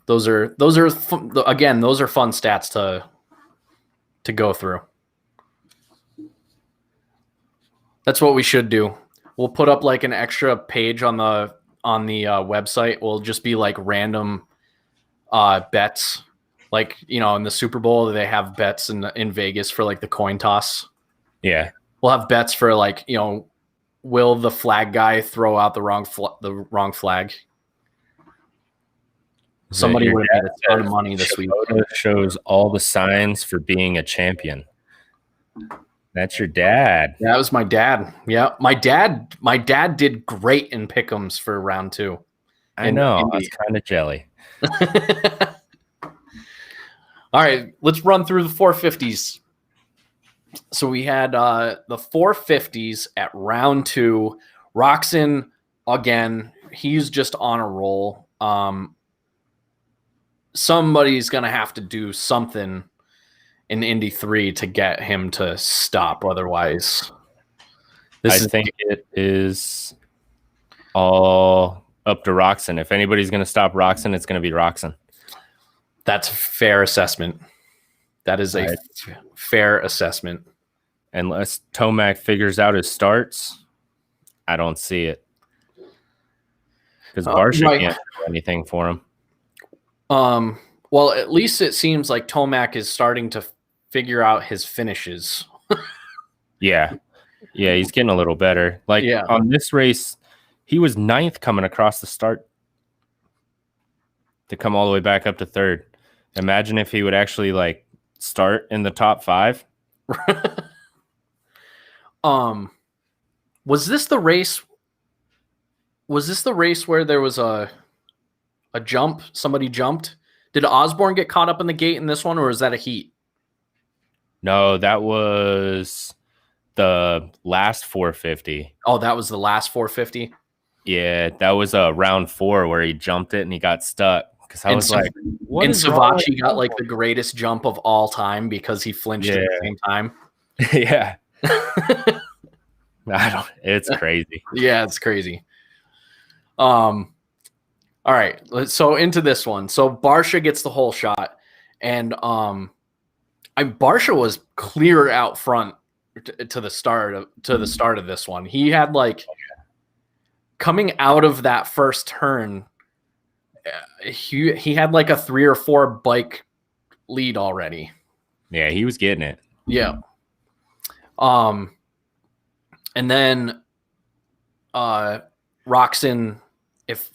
those are fun stats to go through. That's what we should do. We'll put up like an extra page on the website. We'll just be like random bets. Like, in the Super Bowl, they have bets in Vegas for like the coin toss. Yeah. We'll have bets for like, will the flag guy throw out the wrong flag? Somebody would have made a ton of money this week. Shows all the signs for being a champion. That's your dad. That was my dad. Yeah. My dad did great in pick'ems for round 2. I know. I was kind of jelly. All right, let's run through the 450s. So we had the 450s at round 2. Roxon, again, he's just on a roll. Somebody's going to have to do something in Indy 3 to get him to stop. Otherwise, I think it is all up to Roxon. If anybody's going to stop Roxon, it's going to be Roxon. That's a fair assessment. That is a fair assessment. Unless Tomac figures out his starts, I don't see it. Because Barsha can't do anything for him. Well, at least it seems like Tomac is starting to figure out his finishes. Yeah, he's getting a little better. Like on this race, he was 9th coming across the start to come all the way back up to 3rd. Imagine if he would actually like start in the top 5. Was this the race? Was this the race where there was a jump? Somebody jumped. Did Osborne get caught up in the gate in this one, or is that a heat? No, that was the last 450. Oh, that was the last 450. Yeah, that was round 4 where he jumped it and he got stuck. Because I was like, what? And Savachi got like the greatest jump of all time because he flinched at the same time. Yeah. It's crazy. Yeah, it's crazy. All right, so into this one. So Barsha gets the whole shot, and Barsha was clear out front to the start of this one. He had like coming out of that first turn, he had like a 3 or 4 bike lead already. Yeah, he was getting it. Yeah. And then Roxon,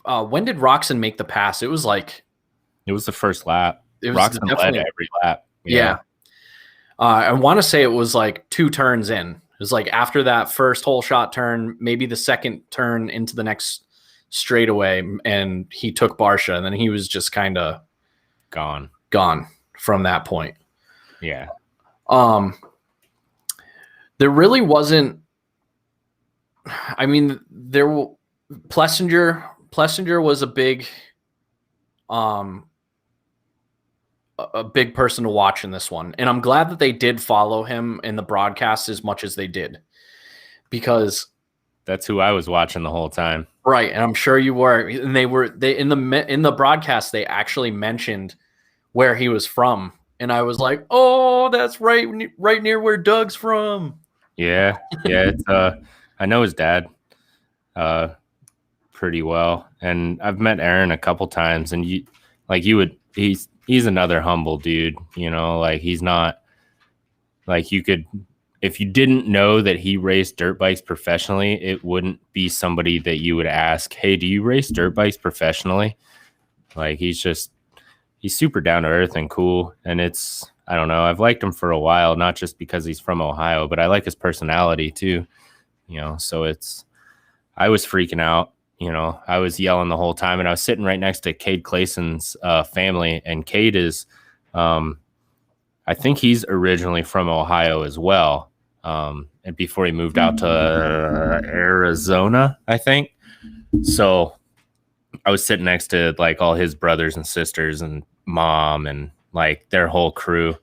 when did Roxon make the pass? It was the first lap. Roxon led every lap. Yeah. I want to say it was like 2 turns in. It was like after that first hole shot turn, maybe the second turn into the next straightaway, and he took Barsha, and then he was just kind of gone from that point. Yeah. There really wasn't I mean, Plessinger was um, a big person to watch in this one. And I'm glad that they did follow him in the broadcast as much as they did, because that's who I was watching the whole time. Right. And I'm sure you were. And they in the broadcast, they actually mentioned where he was from. And I was like, oh, that's right near where Doug's from. Yeah. It's I know his dad pretty well. And I've met Aaron a couple times, and he's another humble dude, like he's not like if you didn't know that he raced dirt bikes professionally, it wouldn't be somebody that you would ask, hey, do you race dirt bikes professionally? Like he's super down to earth and cool. And I don't know, I've liked him for a while, not just because he's from Ohio, but I like his personality too, so I was freaking out. I was yelling the whole time, and I was sitting right next to Cade Clayson's family. And Cade is, I think he's originally from Ohio as well. And before he moved out to Arizona, I think. So I was sitting next to like all his brothers and sisters and mom and like their whole crew.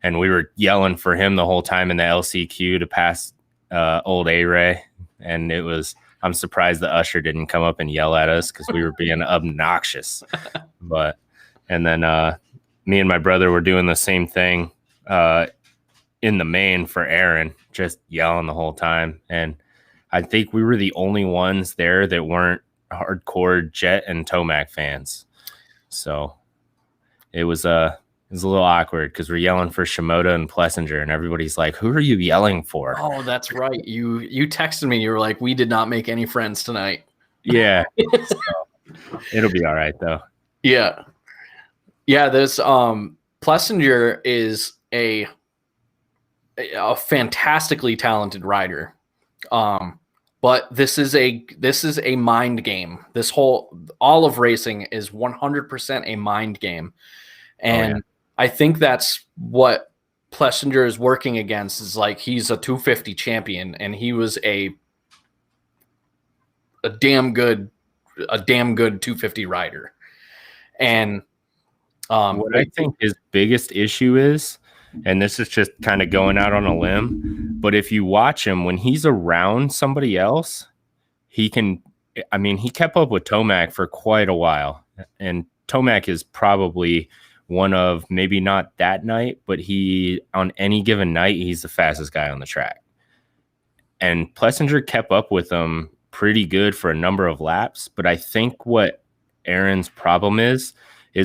And we were yelling for him the whole time in the LCQ to pass old A-Ray. And I'm surprised the usher didn't come up and yell at us because we were being obnoxious. And then me and my brother were doing the same thing in the main for Aaron, just yelling the whole time. And I think we were the only ones there that weren't hardcore Jet and Tomac fans. So it was a little awkward because we're yelling for Shimoda and Plessinger, and everybody's like, who are you yelling for? Oh, that's right. You texted me. You were like, we did not make any friends tonight. Yeah. So, it'll be all right though. Yeah. This Plessinger is a fantastically talented rider. But this is a mind game. All of racing is 100% a mind game. And I think that's what Plessinger is working against, is like he's a 250 champion, and he was a damn good 250 rider. And what I think his biggest issue is, and this is just kind of going out on a limb, but if you watch him when he's around somebody else, he kept up with Tomac for quite a while. And Tomac is probably one of, maybe not that night, but on any given night, he's the fastest guy on the track. And Plessinger kept up with him pretty good for a number of laps. But I think what Aaron's problem is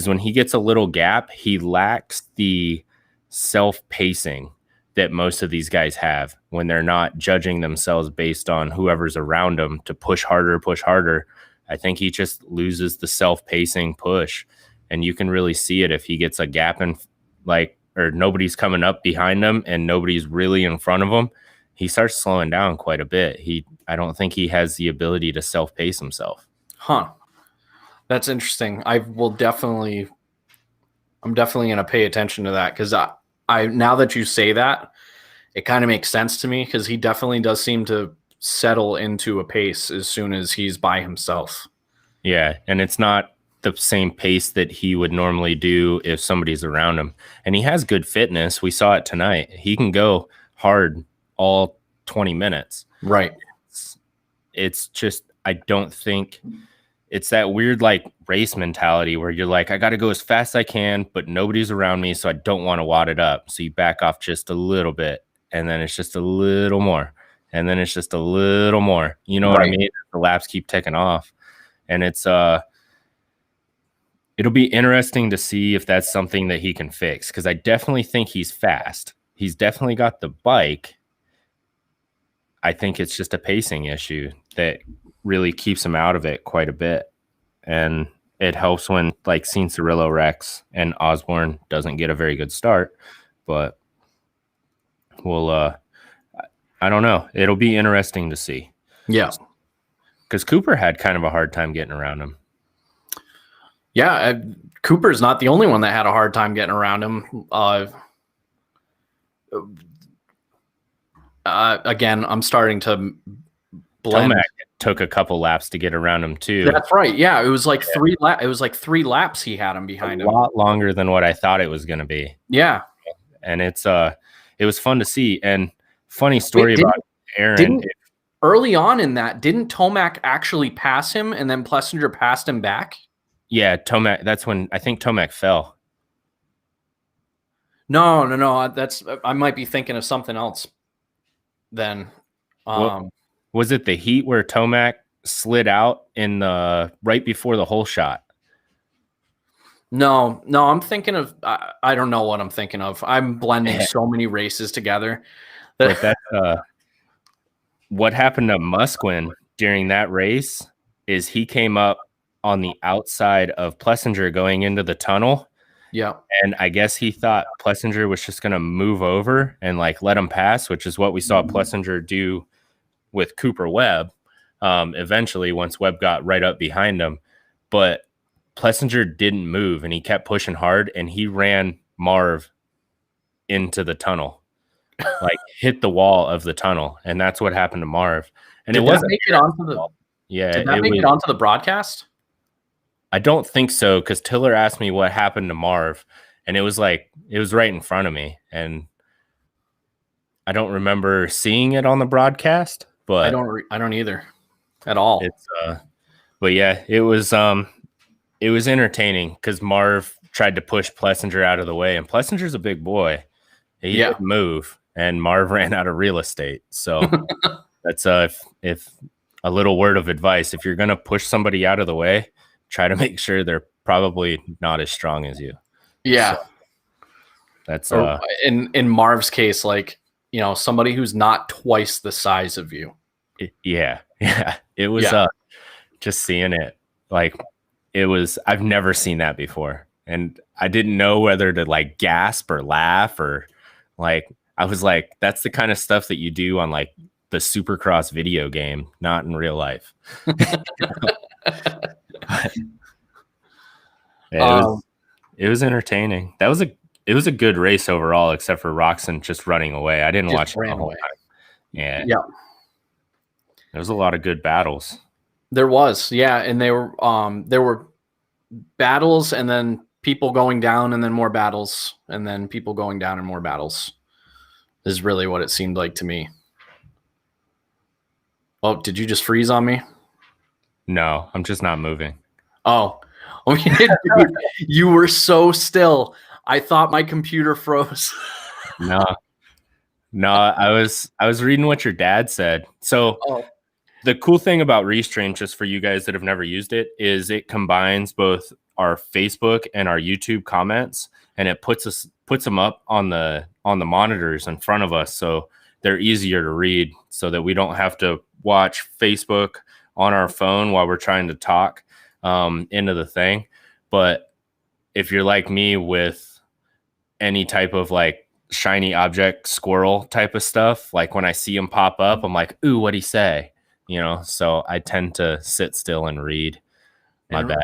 when he gets a little gap, he lacks the self-pacing that most of these guys have when they're not judging themselves based on whoever's around them to push harder. I think he just loses the self-pacing push. And you can really see it if he gets a gap or nobody's coming up behind him and nobody's really in front of him. He starts slowing down quite a bit. I don't think he has the ability to self-pace himself. Huh. That's interesting. I'm definitely going to pay attention to that, because I now that you say that, it kind of makes sense to me, because he definitely does seem to settle into a pace as soon as he's by himself. Yeah, and it's not the same pace that he would normally do if somebody's around him. And he has good fitness. We saw it tonight. He can go hard all 20 minutes. Right. It's just, I don't think it's that weird like race mentality where you're like, I got to go as fast as I can, but nobody's around me, so I don't want to wad it up. So you back off just a little bit, and then it's just a little more, and then it's just a little more. You know what I mean? The laps keep ticking off, and it'll be interesting to see if that's something that he can fix, because I definitely think he's fast. He's definitely got the bike. I think it's just a pacing issue that really keeps him out of it quite a bit. And it helps when like Cianciarillo wrecks and Osborne doesn't get a very good start. But I don't know. It'll be interesting to see. Yeah. Because Cooper had kind of a hard time getting around him. Yeah, Cooper's not the only one that had a hard time getting around him. Again, I'm starting to blend. Tomac took a couple laps to get around him too. That's right. Yeah, it was like it was like 3 laps he had him behind him. A lot longer than what I thought it was going to be. Yeah. And it was fun to see. And funny story about Aaron. Early on in that, didn't Tomac actually pass him and then Plessinger passed him back? Yeah, Tomac. That's when I think Tomac fell. No. I might be thinking of something else then. Was it the heat where Tomac slid out in the right before the whole shot? No, I'm thinking of I don't know what I'm thinking of. I'm blending so many races together. But that's what happened to Musquin during that race is he came up on the outside of Plessinger going into the tunnel. Yeah. And I guess he thought Plessinger was just going to move over and like let him pass, which is what we saw Plessinger do with Cooper Webb. Eventually, once Webb got right up behind him, but Plessinger didn't move and he kept pushing hard and he ran Marv into the tunnel, like hit the wall of the tunnel. And that's what happened to Marv. And Did it wasn't make it onto the Did that make it onto the broadcast? I don't think so, because Tiller asked me what happened to Marv, and it was right in front of me, and I don't remember seeing it on the broadcast, but I don't either at all. It's but yeah, it was entertaining because Marv tried to push Plessinger out of the way, and Plessinger's a big boy. He didn't move, and Marv ran out of real estate. So that's if a little word of advice: if you're gonna push somebody out of the way, try to make sure they're probably not as strong as you. Yeah. So that's in Marv's case, like, somebody who's not twice the size of you. Yeah. It was just seeing it. Like I've never seen that before. And I didn't know whether to like gasp or laugh or like, I was like, that's the kind of stuff that you do on like the Supercross video game, not in real life. It was entertaining. It was a good race overall, except for Roxon just running away. I didn't watch it the whole time. Yeah. There was a lot of good battles. There was, and there were battles and then people going down and then more battles and then people going down and more battles is really what it seemed like to me. Oh, did you just freeze on me? No, I'm just not moving. Oh, dude, you were so still. I thought my computer froze. No, I was reading what your dad said. So the cool thing about Restream, just for you guys that have never used it, is it combines both our Facebook and our YouTube comments, and it puts them up on the monitors in front of us, so they're easier to read, so that we don't have to watch Facebook on our phone while we're trying to talk into the thing. But if you're like me with any type of like shiny object squirrel type of stuff, like when I see them pop up, I'm like, ooh, what'd he say? So I tend to sit still and read. My bad.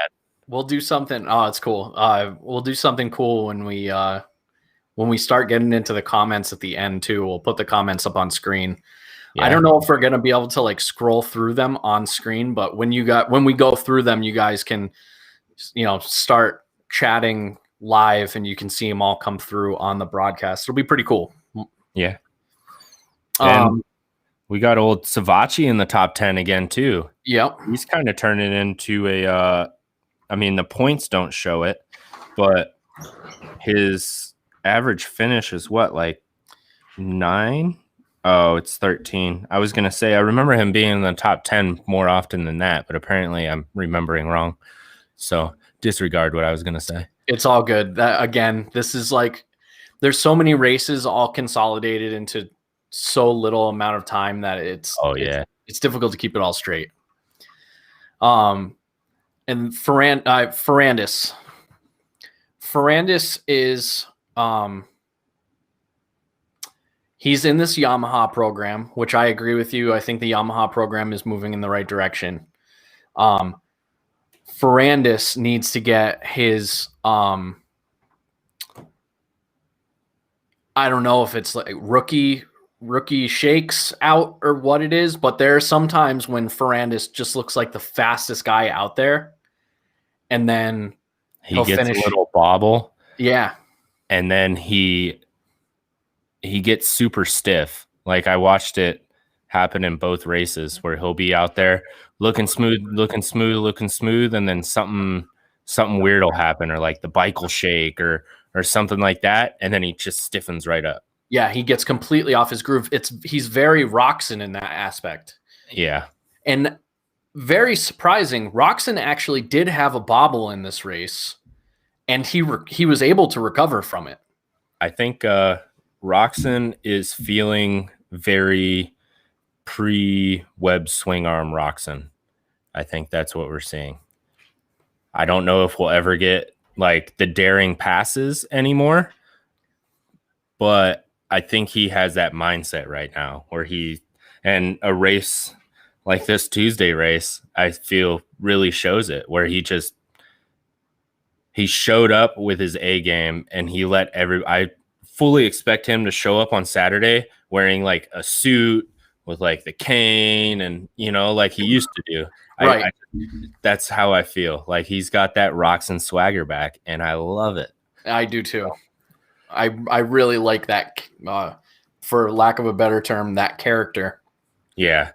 We'll do something. Oh, it's cool. We'll do something cool when we start getting into the comments at the end too. We'll put the comments up on screen. Yeah. I don't know if we're going to be able to like scroll through them on screen, but when we go through them, you guys can, start chatting live and you can see them all come through on the broadcast. It'll be pretty cool. Yeah. And we got old Savachi in the top 10 again too. Yep. He's kind of turning into the points don't show it, but his average finish is what, like 9? Oh, it's 13. I was going to say, I remember him being in the top 10 more often than that, but apparently I'm remembering wrong. So disregard what I was going to say. It's all good. This is like, there's so many races all consolidated into so little amount of time that it's difficult to keep it all straight. And Ferrandis is, he's in this Yamaha program, which I agree with you. I think the Yamaha program is moving in the right direction. Ferrandis needs to get his, I don't know if it's like rookie rookie shakes out or what it is, but there are some times when Ferrandis just looks like the fastest guy out there, and then he gets a little bobble. Yeah. And then he gets super stiff. Like, I watched it happen in both races where he'll be out there looking smooth, and then something weird will happen, or like the bike will shake or something like that, and then he just stiffens right up. Yeah, he gets completely off his groove. He's very Roczen in that aspect. Yeah. And very surprising, Roczen actually did have a bobble in this race, and he was able to recover from it. I think Roczen is feeling very pre-web swing arm Roczen. I think that's what we're seeing. I don't know if we'll ever get like the daring passes anymore, but I think he has that mindset right now where and a race like this Tuesday race, I feel really shows it, where he showed up with his A game, and he let I fully expect him to show up on Saturday wearing like a suit with like the cane and, like he used to do. Right. That's how I feel. Like, he's got that Roczen swagger back, and I love it. I do too. I really like that, for lack of a better term, that character. Yeah.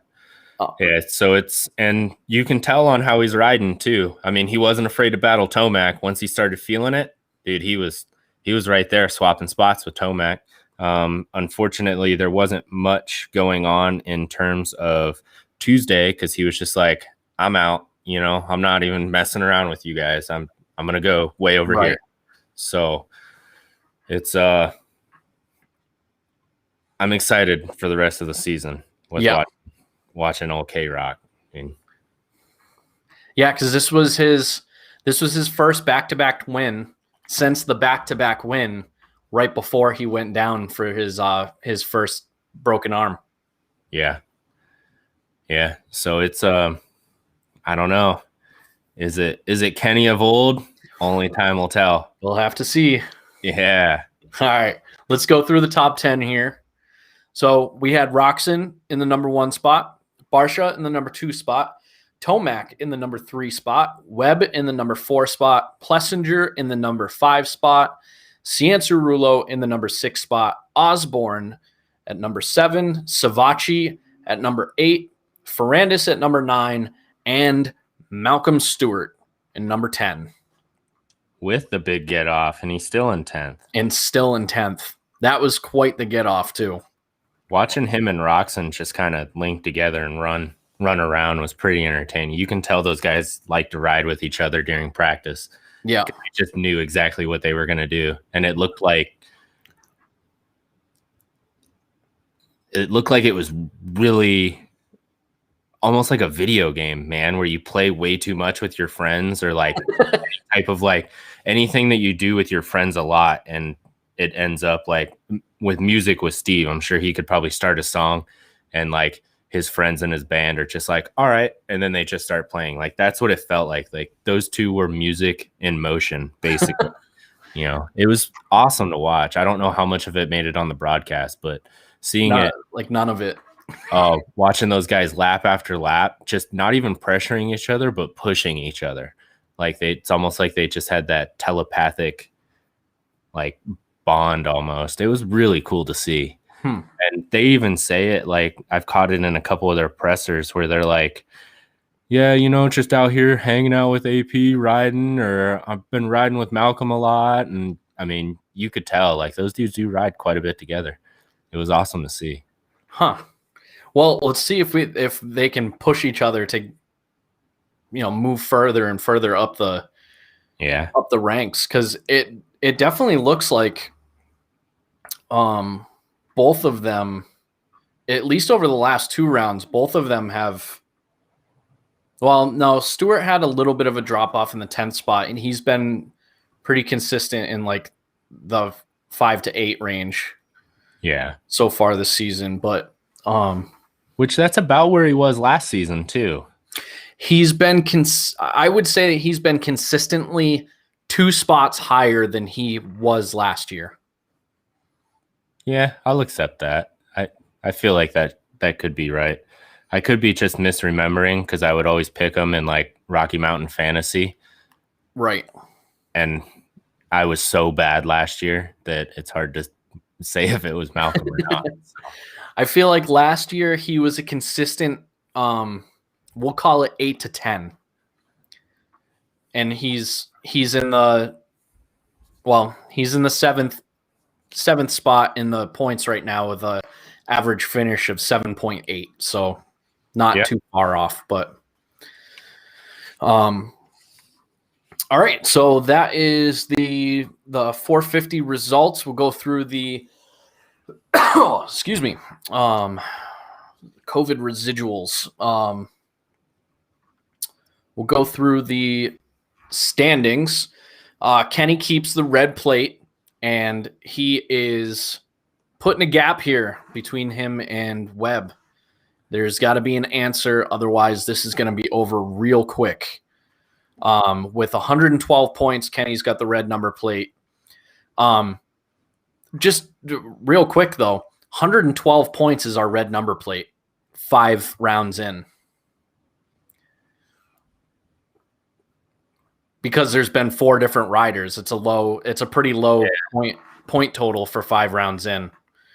Yeah. So and you can tell on how he's riding too. I mean, he wasn't afraid to battle Tomac once he started feeling it. Dude, he was right there swapping spots with Tomac. Unfortunately, there wasn't much going on in terms of Tuesday, because he was just like, I'm out, I'm not even messing around with you guys. I'm going to go way over here. So it's, I'm excited for the rest of the season with watching old K-Rock. Yeah, because this was his first back-to-back win since the back-to-back win right before he went down for his first broken arm. Yeah. Yeah. So it's I don't know. Is it Kenny of old? Only time will tell. We'll have to see. Yeah. All right. Let's go through the top 10 here. So we had Roczen in the number 1 spot, Barcia in the number 2 spot, Tomac in the number 3 spot, Webb in the number 4 spot, Plessinger in the number 5 spot, Cianciarulo in the number 6 spot, Osborne at number 7, Savacci at number 8, Ferrandis at number 9, and Malcolm Stewart in number 10. With the big get off, and he's still in 10th. That was quite the get off too. Watching him and Roczen just kind of link together and run around was pretty entertaining. You can tell those guys like to ride with each other during practice. Yeah. They just knew exactly what they were going to do. And it looked like it was really almost like a video game, man, where you play way too much with your friends, or like any type of like anything that you do with your friends a lot. And it ends up like with music with Steve, I'm sure he could probably start a song, and like his friends in his band are just like, all right. And then they just start playing. Like, that's what it felt like. Like, those two were music in motion, basically. It was awesome to watch. I don't know how much of it made it on the broadcast, but seeing it, like none of it. Watching those guys lap after lap, just not even pressuring each other, but pushing each other. Like, it's almost like they just had that telepathic like bond almost. It was really cool to see. And they even say it, like, I've caught it in a couple of their pressers where they're like, yeah, just out here hanging out with AP riding, or I've been riding with Malcolm a lot. And I mean, you could tell like those dudes do ride quite a bit together. It was awesome to see. Well, let's see if they can push each other to, move further and further up the ranks, because it definitely looks like both of them, at least over the last 2 rounds, both of them have. Well, no, Stewart had a little bit of a drop off in the 10th spot, and he's been pretty consistent in like the 5 to 8 range. Yeah, so far this season, but which that's about where he was last season too. He's been I would say he's been consistently 2 spots higher than he was last year. Yeah, I'll accept that. I feel like that could be right. I could be just misremembering because I would always pick him in like Rocky Mountain Fantasy. Right. And I was so bad last year that it's hard to say if it was Malcolm or not. I feel like last year he was a consistent, we'll call it 8 to 10. And he's in the seventh spot in the points right now with a average finish of 7.8. So not too far off, but all right. So that is the 450 results. We'll go through the excuse me. COVID residuals. We'll go through the standings. Kenny keeps the red plate, and he is putting a gap here between him and Webb. There's got to be an answer. Otherwise, this is going to be over real quick. With 112 points, Kenny's got the red number plate. Just real quick, though, 112 points is our red number plate 5 rounds in. Because there's been 4 different riders. It's a pretty low point total for 5 rounds in.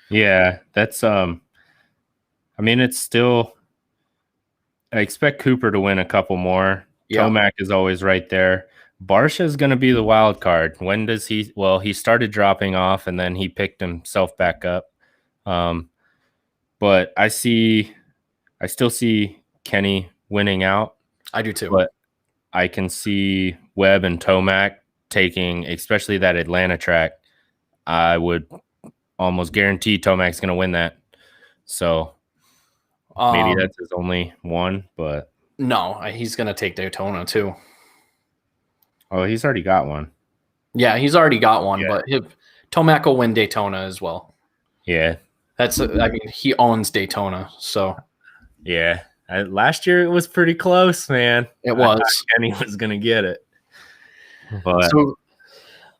Yeah, that's I mean, it's still, I expect Cooper to win a couple more. Yeah. Tomac is always right there. Barsha is going to be the wild card. When does he? Well, he started dropping off and then he picked himself back up. But I still see Kenny winning out. I do too. But I can see Webb and Tomac taking, especially that Atlanta track. I would almost guarantee Tomac's going to win that. So maybe that's his only one, but no, he's going to take Daytona too. Oh, he's already got one. Yeah, he's already got one, but Tomac will win Daytona as well. Yeah. I mean, he owns Daytona, so. Yeah. Last year it was pretty close, man. It was. Kenny was going to get it. But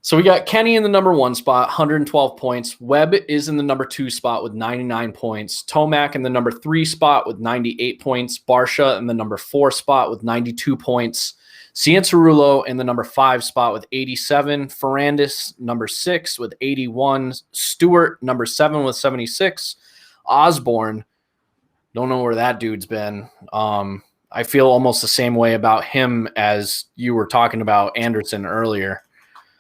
so we got Kenny in the number 1 spot, 112 points. Webb is in the number 2 spot with 99 points. Tomac in the number 3 spot with 98 points. Barsha in the number 4 spot with 92 points. Cianciarulo in the number 5 spot with 87. Ferrandis, number 6 with 81. Stewart, number 7 with 76. Osborne, don't know where that dude's been. I feel almost the same way about him as you were talking about Anderson earlier.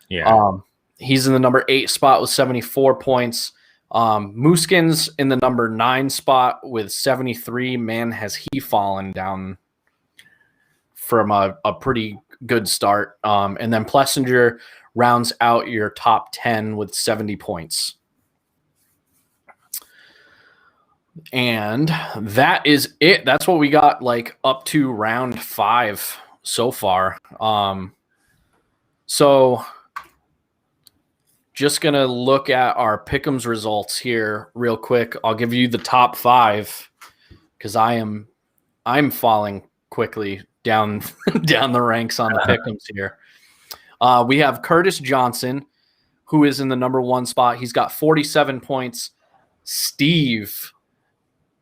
Yeah. He's in the number 8 spot with 74 points. Mooskin's in the number 9 spot with 73. Man, has he fallen down from a pretty good start. And then Plessinger rounds out your top 10 with 70 points. And that is it. That's what we got like up to round 5 so far. So just going to look at our Pick'ems results here real quick. I'll give you the top 5 because I'm falling quickly down the ranks on the Pick'ems here. We have Curtis Johnson, who is in the number 1 spot. He's got 47 points. Steve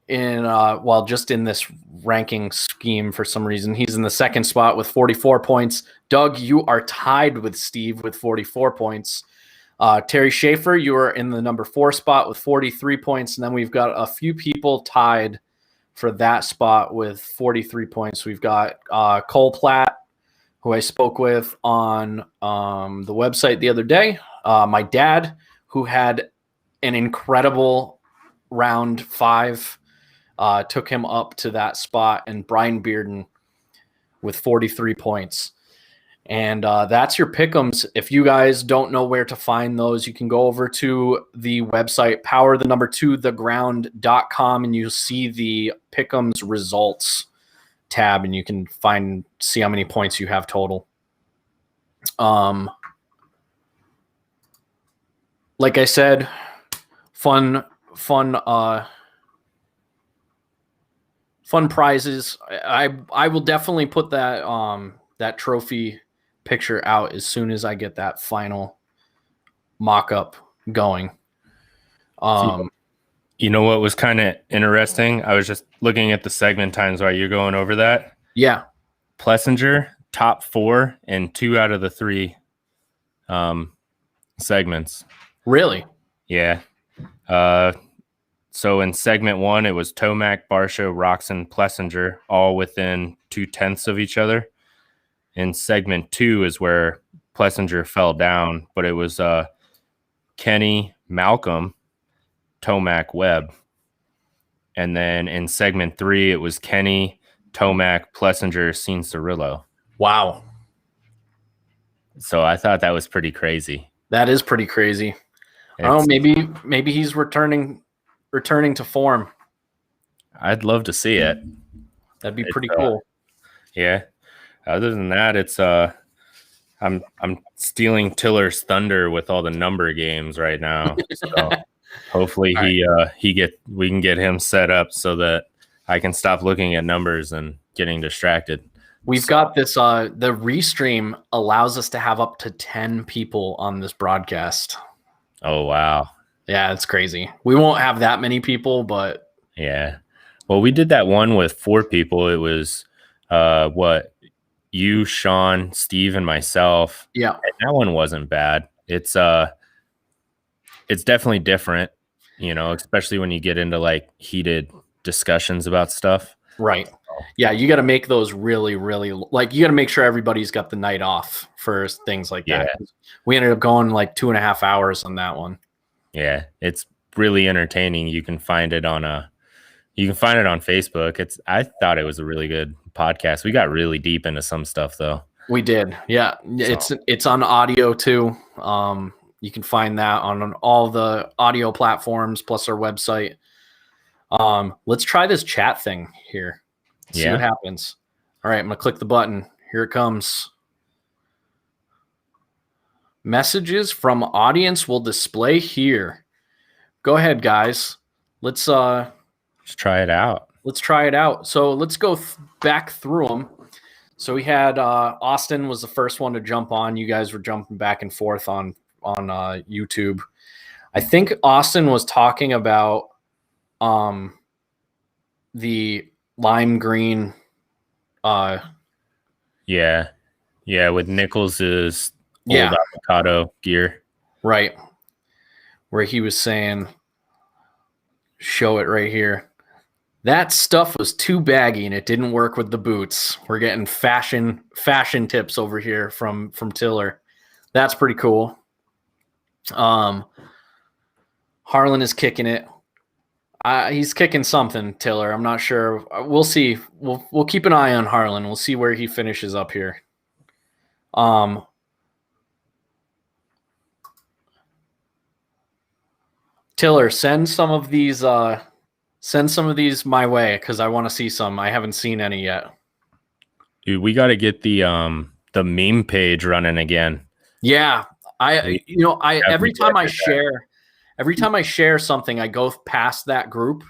just in this ranking scheme for some reason, he's in the 2nd spot with 44 points. Doug, you are tied with Steve with 44 points. Terry Schaefer, you are in the number 4 spot with 43 points. And then we've got a few people tied for that spot with 43 points. We've got Cole Platt, who I spoke with on the website the other day. My dad, who had an incredible round 5, took him up to that spot, and Brian Bearden with 43 points. And that's your Pick'ems. If you guys don't know where to find those, you can go over to the website, power2theground.com, and you'll see the Pick'ems results tab, and you can see how many points you have total. Like I said, fun prizes. I will definitely put that trophy picture out as soon as I get that final mock-up going. You know what was kind of interesting? I was just looking at the segment times while you're going over that. Yeah. Plessinger, top 4 in 2 out of the 3 segments. Really? Yeah. So in segment 1, it was Tomac, Barsha, Roxon, Plessinger, all within 0.2 of each other. In segment 2 is where Plessinger fell down, but it was Kenny, Malcolm, Tomac, Webb. And then in segment 3, it was Kenny, Tomac, Plessinger, Cianciarillo. Wow. So I thought that was pretty crazy. That is pretty crazy. Oh, maybe he's returning to form. I'd love to see it. That'd be pretty cool. Yeah. Other than that, it's I'm stealing Tiller's thunder with all the number games right now. So hopefully we can get him set up so that I can stop looking at numbers and getting distracted. We've got this the restream allows us to have up to 10 people on this broadcast. Oh wow. Yeah, it's crazy. We won't have that many people, but yeah. Well, we did that one with 4 people. It was you, Sean, Steve, and myself. Yeah. And that one wasn't bad. It's definitely different, especially when you get into like heated discussions about stuff. Right. Yeah, you got to make those really, really like you got to make sure everybody's got the night off for things like that. We ended up going like 2.5 hours on that one. Yeah, it's really entertaining. You can find it on Facebook. I thought it was a really good podcast. We got really deep into some stuff though. We did. Yeah. It's on audio too. You can find that on all the audio platforms plus our website. Let's try this chat thing here. See what happens. All right, I'm going to click the button. Here it comes. Messages from audience will display here. Go ahead, guys. Let's try it out. Let's try it out. So let's go back through them. So we had Austin was the first one to jump on. You guys were jumping back and forth on YouTube. I think Austin was talking about the lime green. Yeah, with Nichols's old avocado gear. Right. Where he was saying, show it right here. That stuff was too baggy and it didn't work with the boots. We're getting fashion tips over here from Tiller. That's pretty cool. Harlan is kicking it. He's kicking something, Tiller. I'm not sure. We'll see. We'll keep an eye on Harlan. We'll see where he finishes up here. Tiller, send some of these my way because I want to see some. I haven't seen any yet. Dude, we got to get the meme page running again. Yeah, every time I share something, I go past that group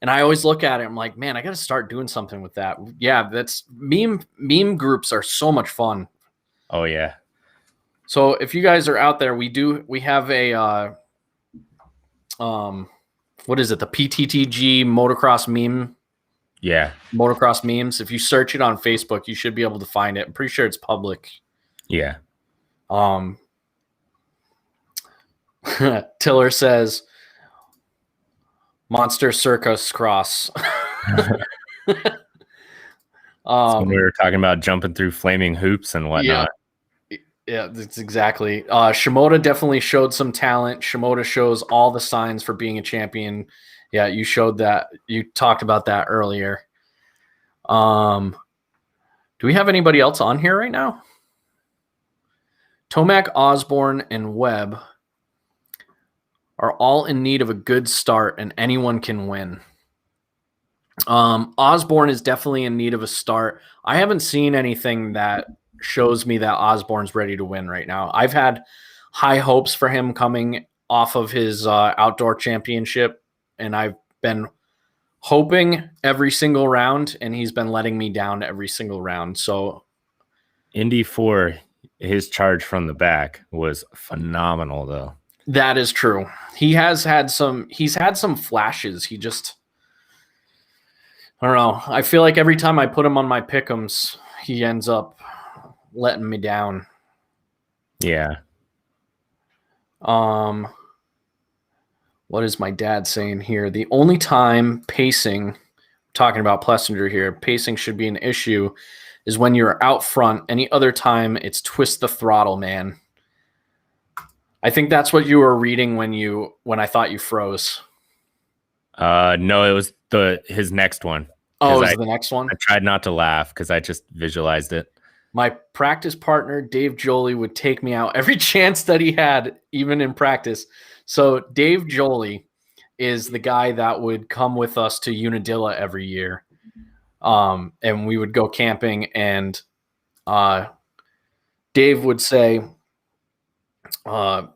and I always look at it. I'm like, man, I got to start doing something with that. Yeah, that's meme groups are so much fun. Oh yeah. So if you guys are out there, we have a what is it? The PTTG motocross meme. Yeah. Motocross memes. If you search it on Facebook, you should be able to find it. I'm pretty sure it's public. Yeah. Tiller says Monster Circus Cross. When we were talking about jumping through flaming hoops and whatnot. Yeah, that's exactly. Shimoda definitely showed some talent. Shimoda shows all the signs for being a champion. Yeah, you showed that. You talked about that earlier. Do we have anybody else on here right now? Tomac, Osborne, and Webb are all in need of a good start, and anyone can win. Osborne is definitely in need of a start. I haven't seen anything that shows me that Osborne's ready to win right now. I've had high hopes for him coming off of his outdoor championship, and I've been hoping every single round, and he's been letting me down every single round. So Indy 4, his charge from the back was phenomenal, though. That is true. He's had some flashes. I don't know. I feel like every time I put him on my pick'ems, he ends up letting me down. Yeah. What is my dad saying here? The only time pacing, talking about Plessinger here, pacing should be an issue is when you're out front. Any other time, it's twist the throttle, man. I think that's what you were reading when I thought you froze. No, it was his next one. Oh, it was the next one? I tried not to laugh because I just visualized it. My practice partner, Dave Jolie, would take me out every chance that he had, even in practice. So Dave Jolie is the guy that would come with us to Unadilla every year. And we would go camping, and Dave would say, I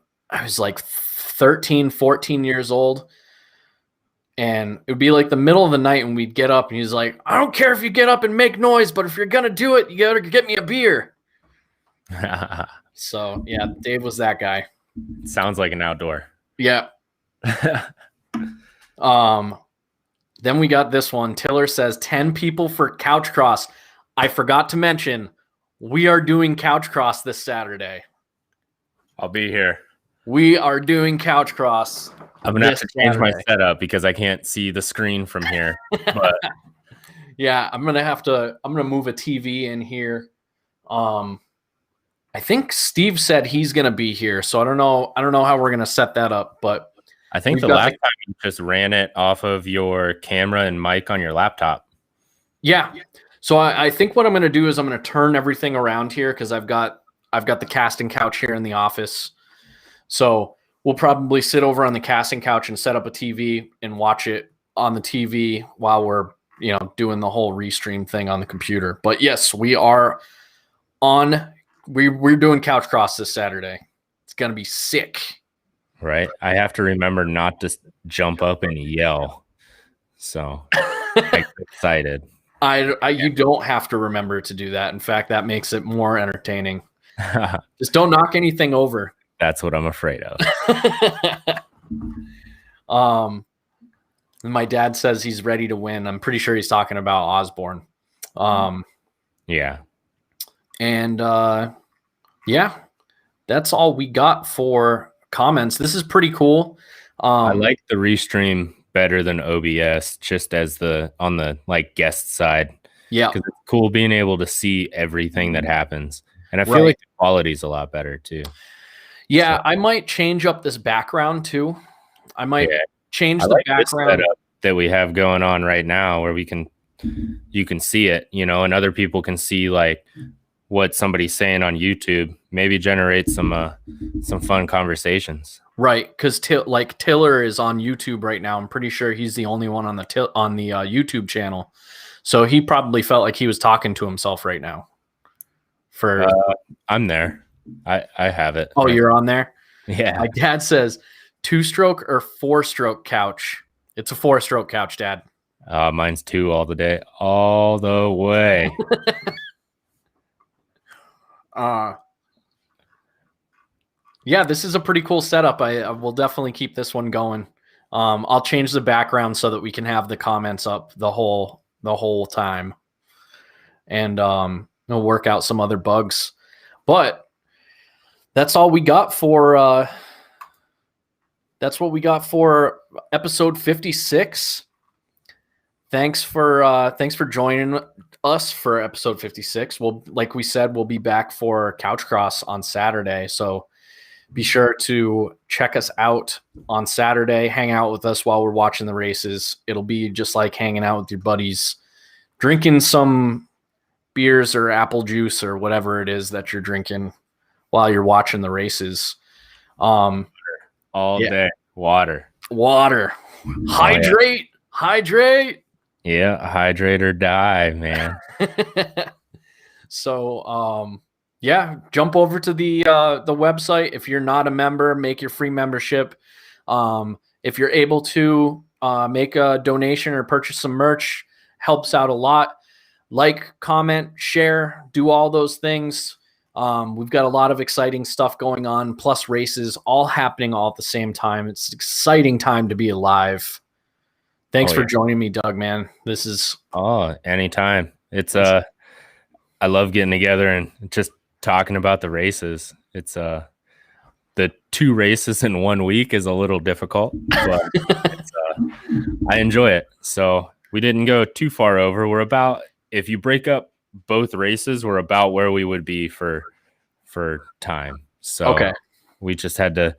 was like 13, 14 years old, and it would be like the middle of the night, and we'd get up, and he's like, I don't care if you get up and make noise, but if you're going to do it, you got to get me a beer. So, yeah, Dave was that guy. Sounds like an outdoor. Yeah. Then we got this one. Tiller says 10 people for couch cross. I forgot to mention, we are doing couch cross this Saturday. I'll be here. We are doing couch cross. I'm going to have to change my setup because I can't see the screen from here. But yeah, I'm going to move a TV in here. I think Steve said he's going to be here, so I don't know how we're going to set that up, but I think the last time you just ran it off of your camera and mic on your laptop. Yeah. So I think what I'm going to do is I'm going to turn everything around here because I've got the casting couch here in the office. So we'll probably sit over on the casting couch and set up a TV and watch it on the TV while we're, doing the whole restream thing on the computer. But yes, we are we're doing couch cross this Saturday. It's going to be sick. Right. I have to remember not to jump up and yell. So I'm excited. You don't have to remember to do that. In fact, that makes it more entertaining. Just don't knock anything over. That's what I'm afraid of. My dad says he's ready to win. I'm pretty sure he's talking about Osborne. Yeah. And yeah, that's all we got for comments. This is pretty cool. I like the restream better than OBS, just as on the guest side. Yeah, because it's cool being able to see everything that happens, and I feel like the quality's a lot better too. Yeah, so I might change up this background too. I might change the background that we have going on right now, where you can see it, and other people can see what somebody's saying on YouTube. Maybe generate some fun conversations. Right, because Tiller is on YouTube right now. I'm pretty sure he's the only one on the YouTube channel, so he probably felt like he was talking to himself right now. I'm there. I have it. Oh, you're on there? Yeah. My dad says 2-stroke or 4-stroke couch. It's a 4-stroke couch, Dad. Mine's 2 all the way. Yeah, this is a pretty cool setup. I will definitely keep this one going. I'll change the background so that we can have the comments up the whole time, and we'll work out some other bugs. But that's all we got for. That's what we got for episode 56. Thanks for joining us for episode 56. Like we said, we'll be back for Couch Cross on Saturday. So be sure to check us out on Saturday. Hang out with us while we're watching the races. It'll be just like hanging out with your buddies, drinking some beers or apple juice or whatever it is that you're drinking while you're watching the races. All day. Water. Hydrate. Yeah, hydrate or die, man. So, jump over to the website. If you're not a member, make your free membership. If you're able to make a donation or purchase some merch, helps out a lot. Like, comment, share, do all those things. We've got a lot of exciting stuff going on, plus races all happening all at the same time. It's an exciting time to be alive. Thanks for joining me, Doug, man. This is anytime. It's I love getting together and just talking about the races. It's the 2 races in 1 week is a little difficult, but I enjoy it. So we didn't go too far over. We're about, if you break up both races, we're about where we would be for time. So we just had to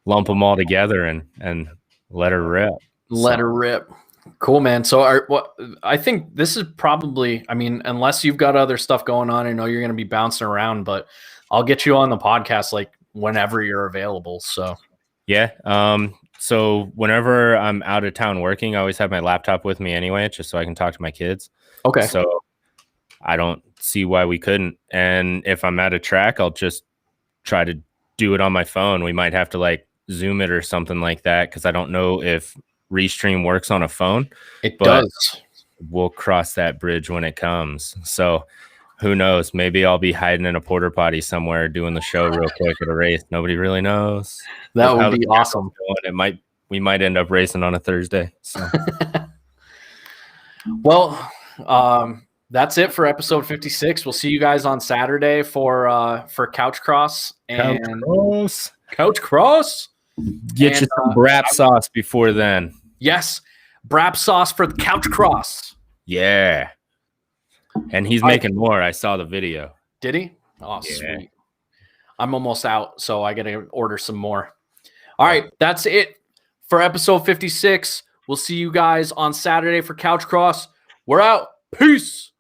lump them all together and let her rip. Let her rip. Cool, man. So I think this is probably, I mean, unless you've got other stuff going on, I know you're going to be bouncing around, but I'll get you on the podcast like whenever you're available. So yeah. So whenever I'm out of town working, I always have my laptop with me anyway, just so I can talk to my kids. Okay. So I don't see why we couldn't. And if I'm at a track, I'll just try to do it on my phone. We might have to like Zoom it or something like that, because I don't know if Restream works on a phone. It does. We'll cross that bridge when it comes. So who knows? Maybe I'll be hiding in a porta potty somewhere doing the show real quick at a race. Nobody really knows. That would be awesome. We might end up racing on a Thursday. So well, that's it for episode 56. We'll see you guys on Saturday for Couch Cross and Couch Cross. Get you some brap sauce before then. Yes, brap sauce for the Couch Cross. Yeah, and he's making more. I saw the video. Did he? Oh, yeah. Sweet. I'm almost out, so I got to order some more. All right, that's it for episode 56. We'll see you guys on Saturday for Couch Cross. We're out. Peace.